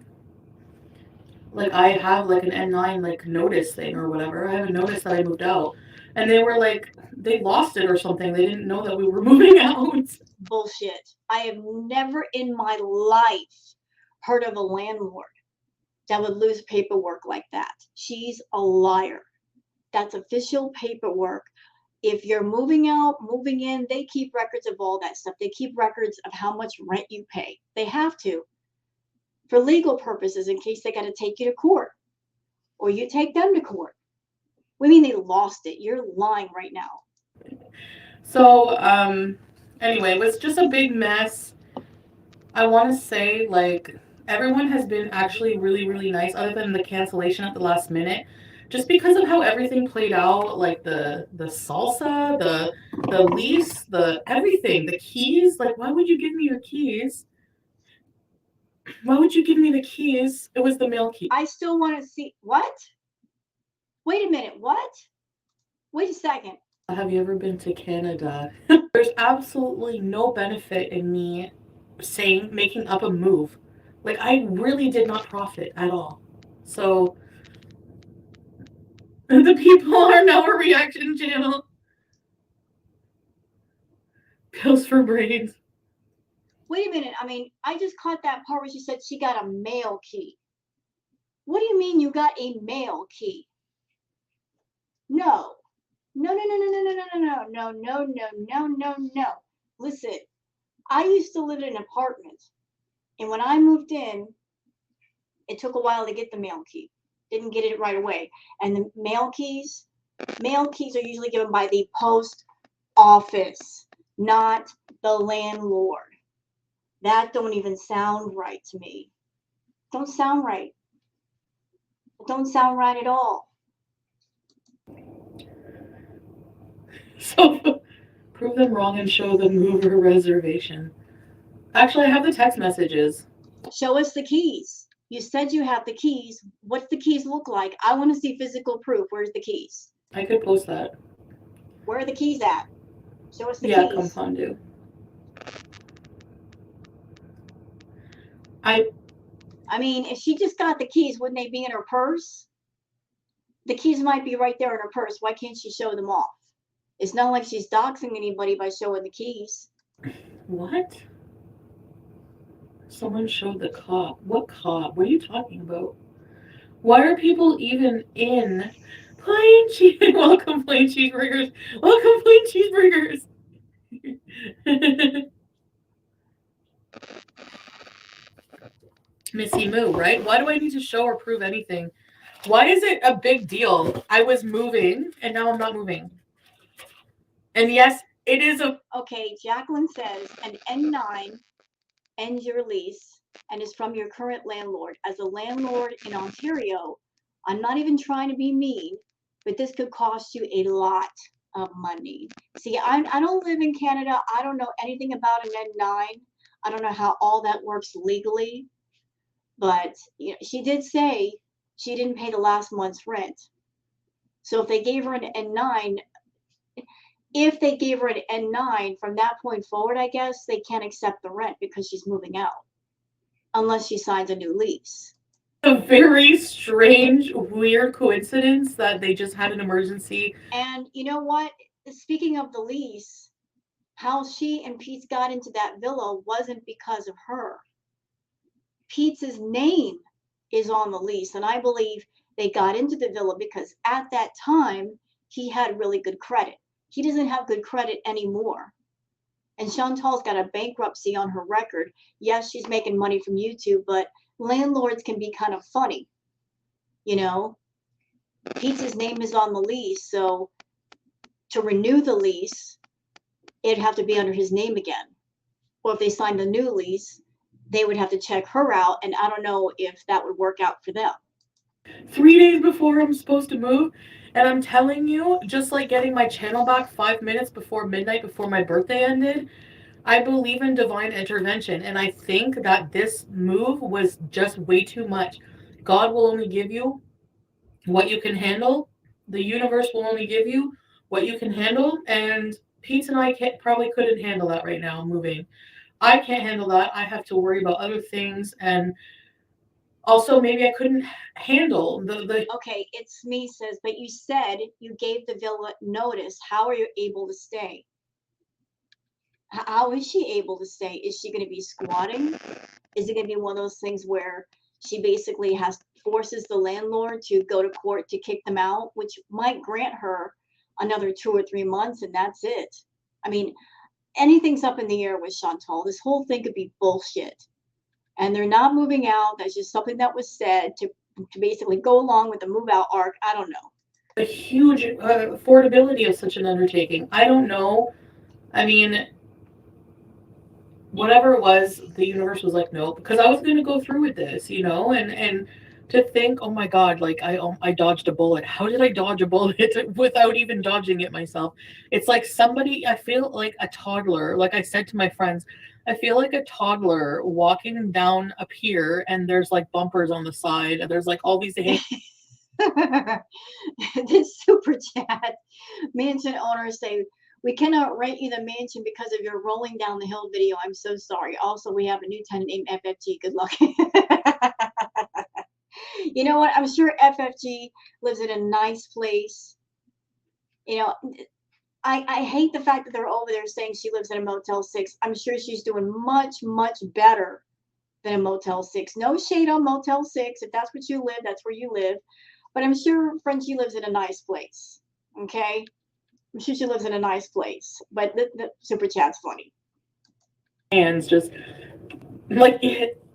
Like, I have like an N9 like notice thing or whatever. I have a notice that I moved out. And they were like, they lost it or something. They didn't know that we were moving out. Bullshit. I have never in my life heard of a landlord that would lose paperwork like that. She's a liar. That's official paperwork. If you're moving out, moving in, they keep records of all that stuff. They keep records of how much rent you pay. They have to, for legal purposes, in case they got to take you to court or you take them to court. We mean they lost it. You're lying right now. So, anyway, it was just a big mess. I want to say, like, everyone has been actually really, really nice, other than the cancellation at the last minute. Just because of how everything played out, like the salsa, the lease, the everything, the keys. Like, why would you give me your keys? Why would you give me the keys? It was the mail key. I still want to see what? Wait a minute, what? Wait a second. Have you ever been to Canada? There's absolutely no benefit in me saying making up a move. Like, I really did not profit at all. So the people are now a reaction channel. Pills for brains. Wait a minute. I mean, I just caught that part where she said she got a mail key. What do you mean you got a mail key? No. No, no, no, no, no, no, no, no, no, no, no, no, no, no. Listen, I used to live in an apartment, and when I moved in, it took a while to get the mail key. Didn't get it right away. And the mail keys are usually given by the post office, not the landlord. That don't even sound right to me. Don't sound right. It don't sound right at all. So prove them wrong and show them mover reservation. Actually, I have the text messages. Show us the keys. You said you have the keys. What's the keys look like? I want to see physical proof. Where's the keys? I could post that. Where are the keys at? Show us the Yeah, keys. come fondue. I mean, if she just got the keys, wouldn't they be in her purse? The keys might be right there in her purse. Why can't she show them off? It's not like she's doxing anybody by showing the keys. What? Someone showed the cop. What cop? What are you talking about? Why are people even in plain cheese? Welcome, plain cheeseburgers. Welcome, plain cheeseburgers. Missy Moo, right? Why do I need to show or prove anything? Why is it a big deal? I was moving and now I'm not moving. And yes, it is a. Okay, Jacqueline says an N9 ends your lease and is from your current landlord. As a landlord in Ontario, I'm not even trying to be mean, but this could cost you a lot of money. See, I don't live in Canada. I don't know anything about an N9. I don't know how all that works legally, but you know, she did say she didn't pay the last month's rent. So if they gave her an N9, from that point forward, I guess they can't accept the rent because she's moving out unless she signs a new lease. A very strange, weird coincidence that they just had an emergency. And you know what? Speaking of the lease, how she and Pete got into that villa wasn't because of her. Pete's name is on the lease, and I believe they got into the villa because at that time he had really good credit. He doesn't have good credit anymore. And Chantal's got a bankruptcy on her record. Yes, she's making money from YouTube, but landlords can be kind of funny. You know, Pete's name is on the lease, so to renew the lease, it'd have to be under his name again. Or if they signed a new lease, they would have to check her out, and I don't know if that would work out for them. 3 days before I'm supposed to move, and I'm telling you, just like getting my channel back 5 minutes before midnight before my birthday ended, I believe in divine intervention, and I think that this move was just way too much. God will only give you what you can handle. The universe will only give you what you can handle, and Pete and I probably couldn't handle that right now, moving. I can't handle that. I have to worry about other things, and also maybe I couldn't handle the. Okay, it's me, says, but you said you gave the villa notice. How are you able to stay? How is she able to stay? Is she going to be squatting? Is it going to be one of those things where she basically forces the landlord to go to court to kick them out, which might grant her another 2 or 3 months, and that's it. I mean, anything's up in the air with Chantal. This whole thing could be bullshit. And they're not moving out. That's just something that was said to basically go along with the move out arc. I don't know. The huge affordability of such an undertaking. I don't know. I mean, whatever it was, the universe was like, no, because I was going to go through with this, and to think, oh my God, like I dodged a bullet. How did I dodge a bullet without even dodging it myself? It's like somebody, I feel like a toddler, like I said to my friends, I feel like a toddler walking down a pier and there's like bumpers on the side and there's like all these This super chat mansion owners say, we cannot rent you the mansion because of your rolling down the hill video. I'm so sorry. Also, we have a new tenant named FFG. Good luck. You know what? I'm sure FFG lives in a nice place. You know, I hate the fact that they're over there saying she lives in a Motel 6. I'm sure she's doing much, much better than a Motel 6. No shade on Motel 6. If that's what you live, that's where you live. But I'm sure Frenchie lives in a nice place. Okay? I'm sure she lives in a nice place. But the super chat's funny. hands just like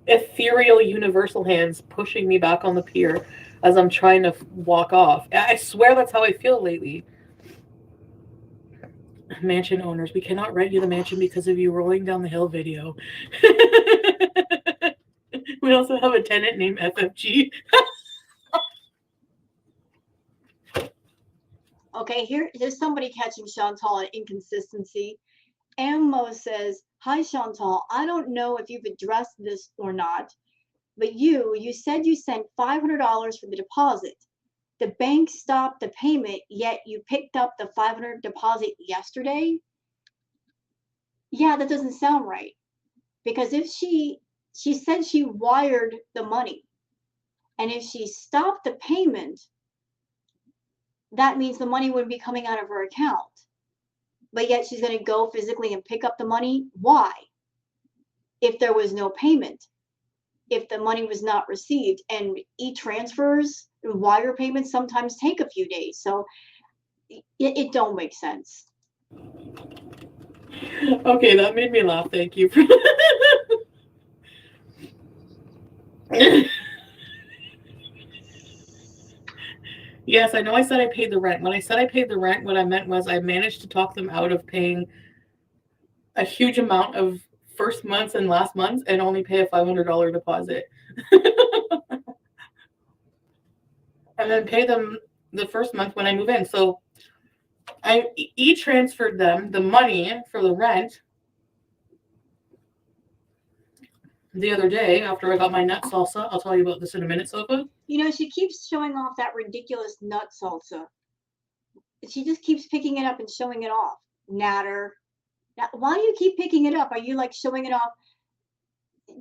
ethereal universal hands pushing me back on the pier as I'm trying to walk off. I swear that's how I feel lately. Mansion owners, we cannot rent you the mansion because of you rolling down the hill video. We also have a tenant named FFG. Okay, here's somebody catching Chantal at inconsistency. Ammo says, hi Chantal, I don't know if you've addressed this or not, but you said you sent $500 for the deposit. The bank stopped the payment, yet you picked up the $500 deposit yesterday? Yeah, that doesn't sound right. Because if she said she wired the money, and if she stopped the payment, that means the money would be coming out of her account. But yet she's going to go physically and pick up the money. Why? If there was no payment, if the money was not received, and e-transfers, wire payments sometimes take a few days. So it don't make sense. Okay, that made me laugh. Thank you. Yes, I know I said I paid the rent. When I said I paid the rent, what I meant was I managed to talk them out of paying a huge amount of first months and last months and only pay a $500 deposit. And then pay them the first month when I move in. So I e-transferred them the money for the rent the other day after I got my nut salsa. I'll tell you about this in a minute, Sofa. You know, she keeps showing off that ridiculous nut salsa. She just keeps picking it up and showing it off. Natter. Now, why do you keep picking it up? Are you like showing it off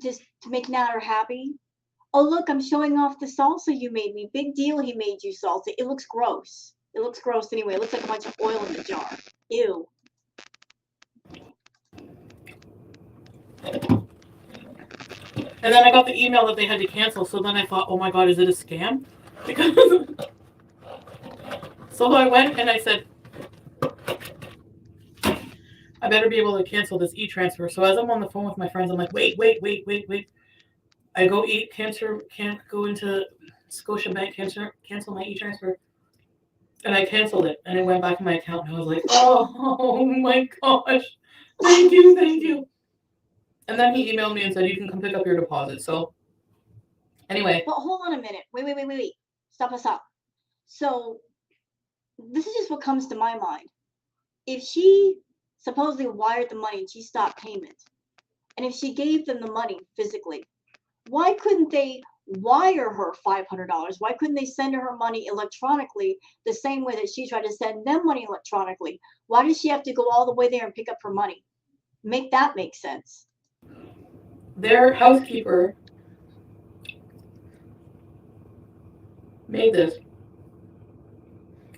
just to make Natter happy? Oh, look, I'm showing off the salsa you made me. Big deal, he made you salsa. It looks gross. It looks gross anyway. It looks like a bunch of oil in the jar. Ew. And then I got the email that they had to cancel. So then I thought, oh my God, is it a scam? Because so I went and I said, I better be able to cancel this e-transfer. So as I'm on the phone with my friends, I'm like, wait. I go can't go into Scotiabank, cancel my e-transfer. And I canceled it. And it went back in my account. And I was like, oh my gosh. Thank you. And then he emailed me and said, you can come pick up your deposit. So anyway. Well, hold on a minute. Wait. Stop. So this is just what comes to my mind. If she supposedly wired the money and she stopped payment, and if she gave them the money physically, why couldn't they wire her $500? Why couldn't they send her money electronically the same way that she tried to send them money electronically? Why does she have to go all the way there and pick up her money? Make that make sense. Their housekeeper made this,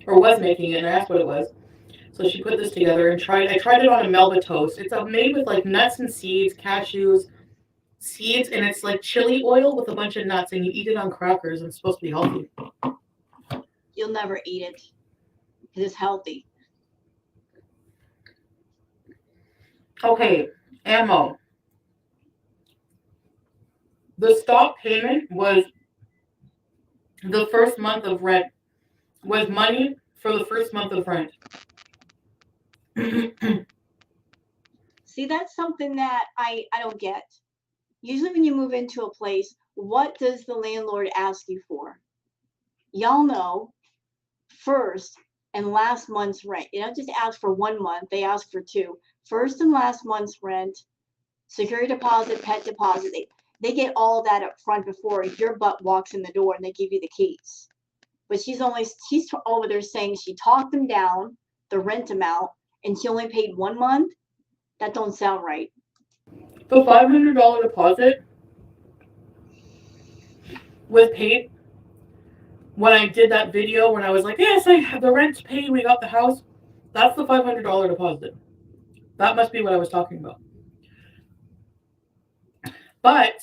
or was making it, and I asked what it was. So she put this together and I tried it on a Melba toast. It's made with like nuts and seeds, cashews, seeds, and it's like chili oil with a bunch of nuts, and you eat it on crackers, and it's supposed to be healthy. You'll never eat it because it's healthy. Okay, ammo. The stop payment was the first month of rent. Was money for the first month of rent. See, that's something that I don't get. Usually when you move into a place, what does the landlord ask you for? Y'all know first and last month's rent. You don't just ask for 1 month, they ask for two. First and last month's rent, security deposit, pet deposit. They get all that up front before your butt walks in the door and they give you the keys. But she's over there saying she talked them down, the rent amount, and she only paid 1 month. That don't sound right. The $500 deposit was paid when I did that video when I was like, yes, I have the rent's paid, we got the house. That's the $500 deposit. That must be what I was talking about. But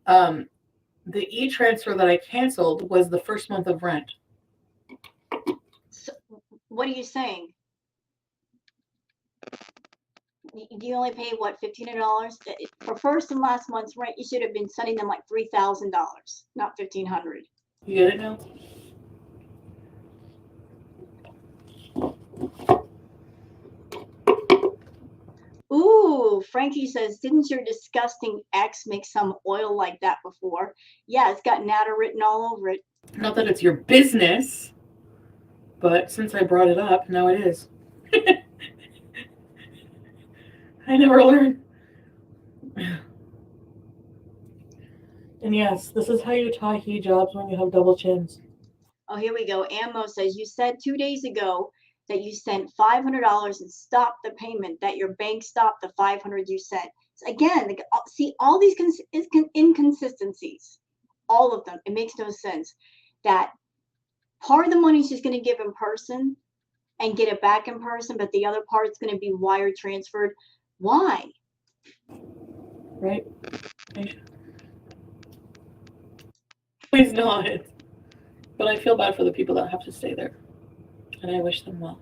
the e-transfer that I canceled was the first month of rent. So, what are you saying? You only pay what, $1,500 for first and last month's rent? You should have been sending them like $3,000, not $1,500. You get it now? Ooh, Frankie says, didn't your disgusting ex make some oil like that before? Yeah, it's got Nata written all over it. Not that it's your business, but since I brought it up, now it is. I never learned. And yes, this is how you tie hijabs when you have double chins. Oh, here we go. Ammo says, you said 2 days ago that you sent $500 and stopped the payment, that your bank stopped the $500 you sent. So again, see all these inconsistencies, all of them. It makes no sense that part of the money she's going to give in person and get it back in person, but the other part's going to be wire transferred. Why? Right? Please not. But I feel bad for the people that have to stay there. And I wish them well.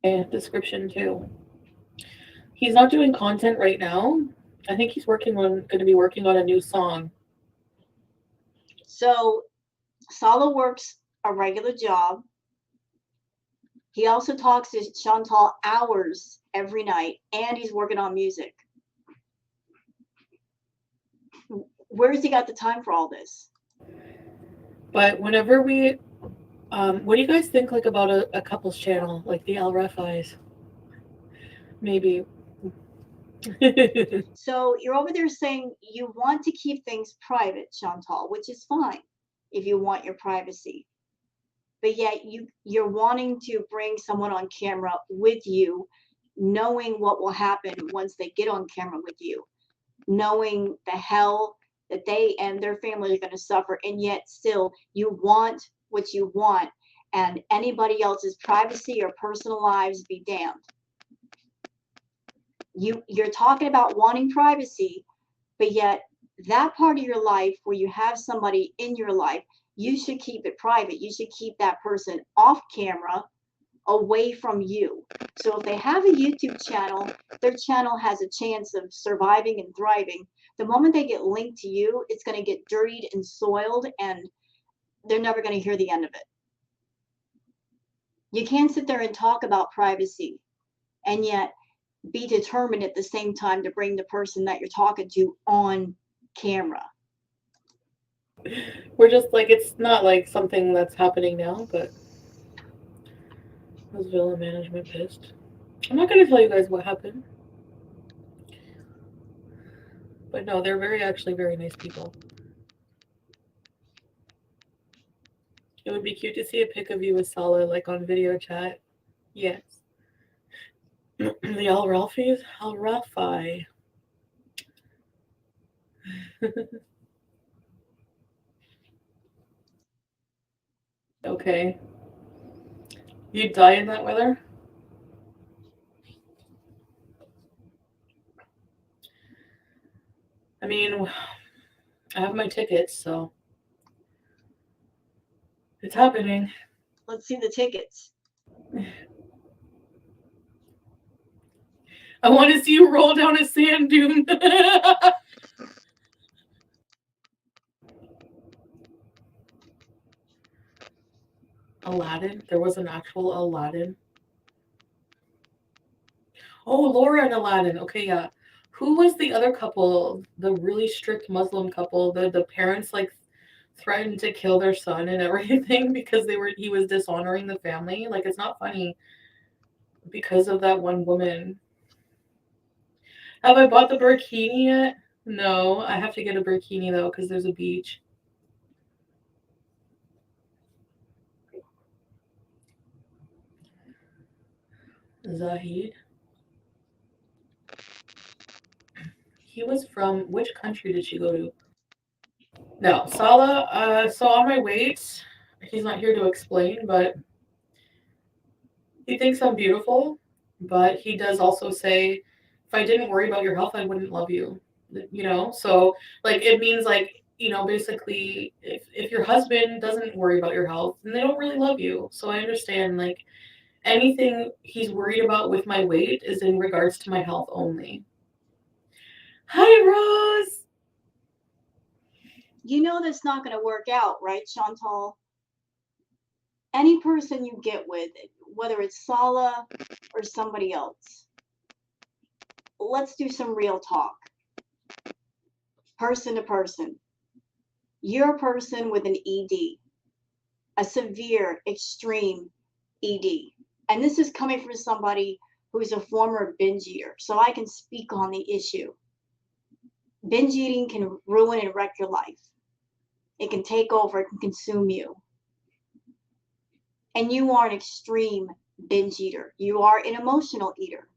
And description too. He's not doing content right now. I think he's going to be working on a new song. So Sala works a regular job. He also talks to Chantal hours every night, and he's working on music. Where's he got the time for all this? But whenever we, what do you guys think like about a couples channel like the Al Refis? Maybe. So you're over there saying you want to keep things private, Chantal, which is fine if you want your privacy. But yet you're wanting to bring someone on camera with you, knowing what will happen once they get on camera with you, knowing the hell that they and their family are going to suffer, and yet still you want what you want, and anybody else's privacy or personal lives be damned. You're talking about wanting privacy, but yet that part of your life where you have somebody in your life, you should keep it private. You should keep that person off camera, away from you. So if they have a YouTube channel, their channel has a chance of surviving and thriving. The moment they get linked to you, it's going to get dirtied and soiled, and they're never going to hear the end of it. You can't sit there and talk about privacy and yet be determined at the same time to bring the person that you're talking to on camera. We're just like, it's not like something that's happening now, but was villa management pissed? I'm not going to tell you guys what happened. But no, they're actually very nice people. It would be cute to see a pic of you with Sala, like on video chat. Yes. The Al Ralphis? Al Ralphi. Okay. You'd die in that weather? I mean, I have my tickets, so It's happening. Let's see the tickets. I want to see you roll down a sand dune. Aladdin? There was an actual Aladdin. Oh, Laura and Aladdin. Okay, yeah. Who was the other couple? The really strict Muslim couple. The parents like threatened to kill their son and everything because he was dishonoring the family. Like it's not funny because of that one woman. Have I bought the burkini yet? No, I have to get a burkini though because there's a beach. Zahid. He was from which country did she go to? No, Salah. So on my weight, he's not here to explain, but he thinks I'm beautiful. But he does also say, if I didn't worry about your health, I wouldn't love you. You know, so like it means like basically, if your husband doesn't worry about your health, then they don't really love you. So I understand like anything he's worried about with my weight is in regards to my health only. Hi, Rose. You know that's not going to work out, right, Chantal? Any person you get with, whether it's Sala or somebody else, let's do some real talk. Person to person. You're a person with an ED, a severe, extreme ED. And this is coming from somebody who's a former binge eater, so I can speak on the issue. Binge eating can ruin and wreck your life. It can take over, it can consume you. And you are an extreme binge eater. You are an emotional eater.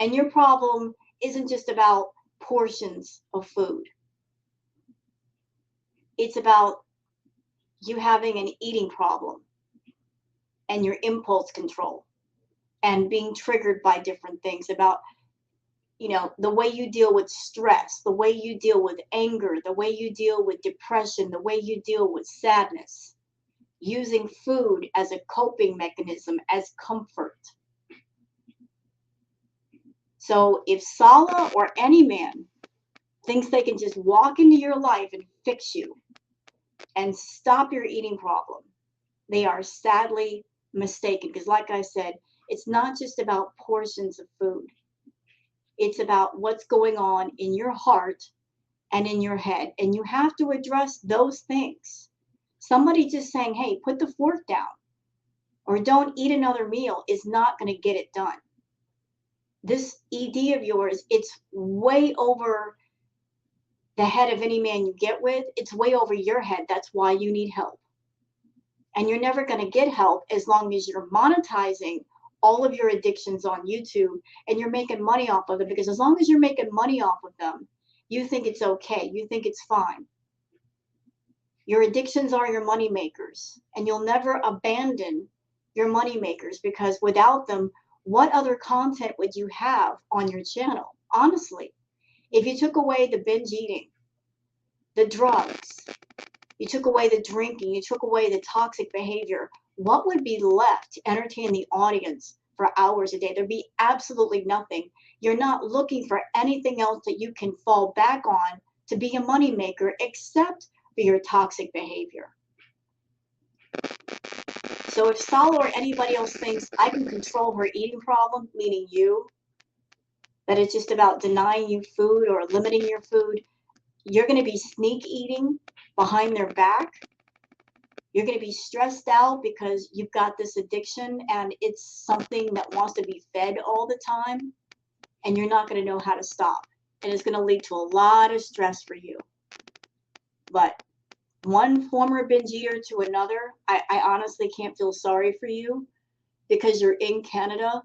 And your problem isn't just about portions of food. It's about you having an eating problem and your impulse control and being triggered by different things, about the way you deal with stress, the way you deal with anger, the way you deal with depression, the way you deal with sadness, using food as a coping mechanism, as comfort. So if Sala or any man thinks they can just walk into your life and fix you and stop your eating problem, they are sadly mistaken. Because like I said, it's not just about portions of food. It's about what's going on in your heart and in your head. And you have to address those things. Somebody just saying, hey, put the fork down or don't eat another meal is not going to get it done. This ED of yours, it's way over the head of any man you get with. It's way over your head. That's why you need help. And you're never going to get help as long as you're monetizing all of your addictions on YouTube and you're making money off of it. Because as long as you're making money off of them, you think it's okay. You think it's fine. Your addictions are your money makers, and you'll never abandon your money makers, because without them, what other content would you have on your channel? Honestly, if you took away the binge eating, the drugs, you took away the drinking, you took away the toxic behavior, what would be left to entertain the audience for hours a day? There'd be absolutely nothing. You're not looking for anything else that you can fall back on to be a moneymaker except for your toxic behavior. So if Sala or anybody else thinks I can control her eating problem, meaning you, that it's just about denying you food or limiting your food, you're going to be sneak eating behind their back. You're going to be stressed out because you've got this addiction and it's something that wants to be fed all the time, and you're not going to know how to stop. And it's going to lead to a lot of stress for you. But one former binge eater to another, I honestly can't feel sorry for you, because you're in Canada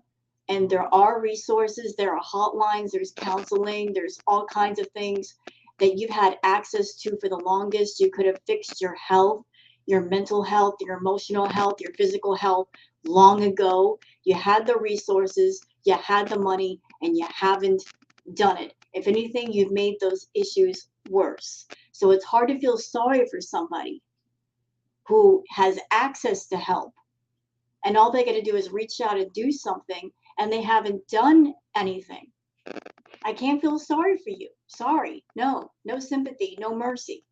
and there are resources, there are hotlines, there's counseling, there's all kinds of things that you've had access to for the longest. You could have fixed your health, your mental health, your emotional health, your physical health long ago. You had the resources, you had the money, and you haven't done it. If anything, you've made those issues worse. So it's hard to feel sorry for somebody who has access to help, and all they got to do is reach out and do something, and they haven't done anything. I can't feel sorry for you. Sorry. No sympathy, no mercy.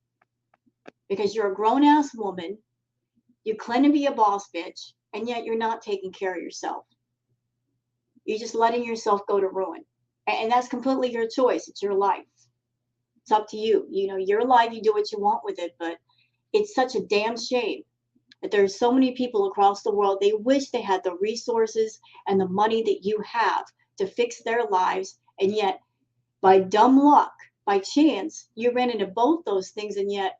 Because you're a grown ass woman, you claim to be a boss bitch, and yet you're not taking care of yourself. You're just letting yourself go to ruin. And that's completely your choice. It's your life. It's up to you. You know, your life, you do what you want with it, but it's such a damn shame that there's so many people across the world, they wish they had the resources and the money that you have to fix their lives, and yet by dumb luck, by chance, you ran into both those things, and yet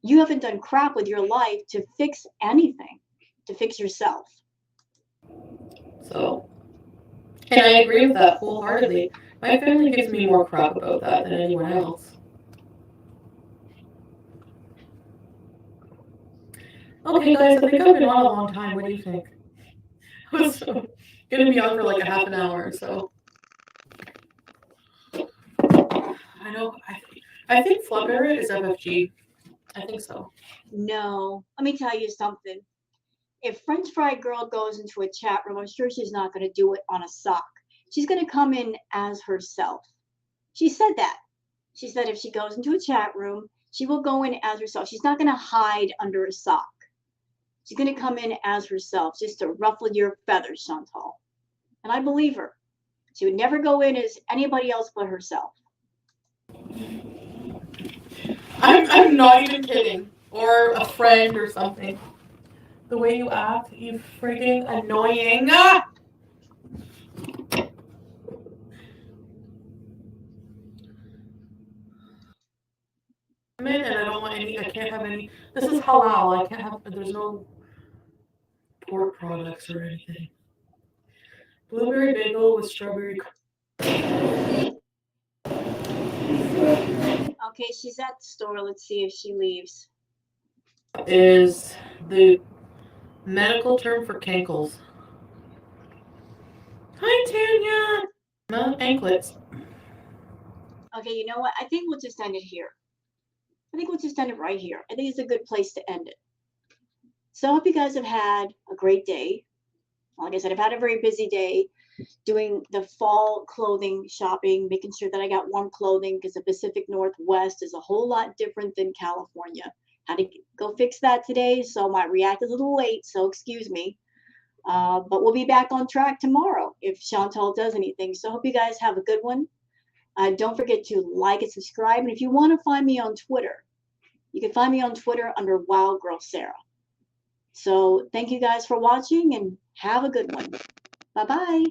you haven't done crap with your life to fix anything, to fix yourself. So, and I agree with that wholeheartedly. My family gives me more crap about that than anyone else. Okay, guys, I think I've been on a long time. What do you think? I was going to be on for like a half an hour, so. I know. I think Flubber is FFG. I think so. No, let me tell you something. If French Fry Girl goes into a chat room, I'm sure she's not going to do it on a sock. She's going to come in as herself. She said that. She said if she goes into a chat room, she will go in as herself. She's not going to hide under a sock. She's going to come in as herself, just to ruffle your feathers, Chantal. And I believe her. She would never go in as anybody else but herself. I'm not even kidding. Or a friend or something. The way you act, you freaking annoying. Ah! And I don't want any, I can't have any. This is halal. I can't have, there's no pork products or anything. Blueberry bagel with strawberry. Okay, she's at the store. Let's see if she leaves. Is the medical term for cankles. Hi, Tanya. No, anklets. Okay, you know what? I think we'll just end it here. I think we'll just end it right here. I think it's a good place to end it. So I hope you guys have had a great day. Like I said, I've had a very busy day doing the fall clothing shopping, making sure that I got warm clothing because the Pacific Northwest is a whole lot different than California. Had to go fix that today, so my react is a little late, so excuse me. But we'll be back on track tomorrow if Chantal does anything. So I hope you guys have a good one. Don't forget to like and subscribe. And if you want to find me on Twitter, you can find me on Twitter under Wild Girl Sarah. So thank you guys for watching and have a good one. Bye-bye.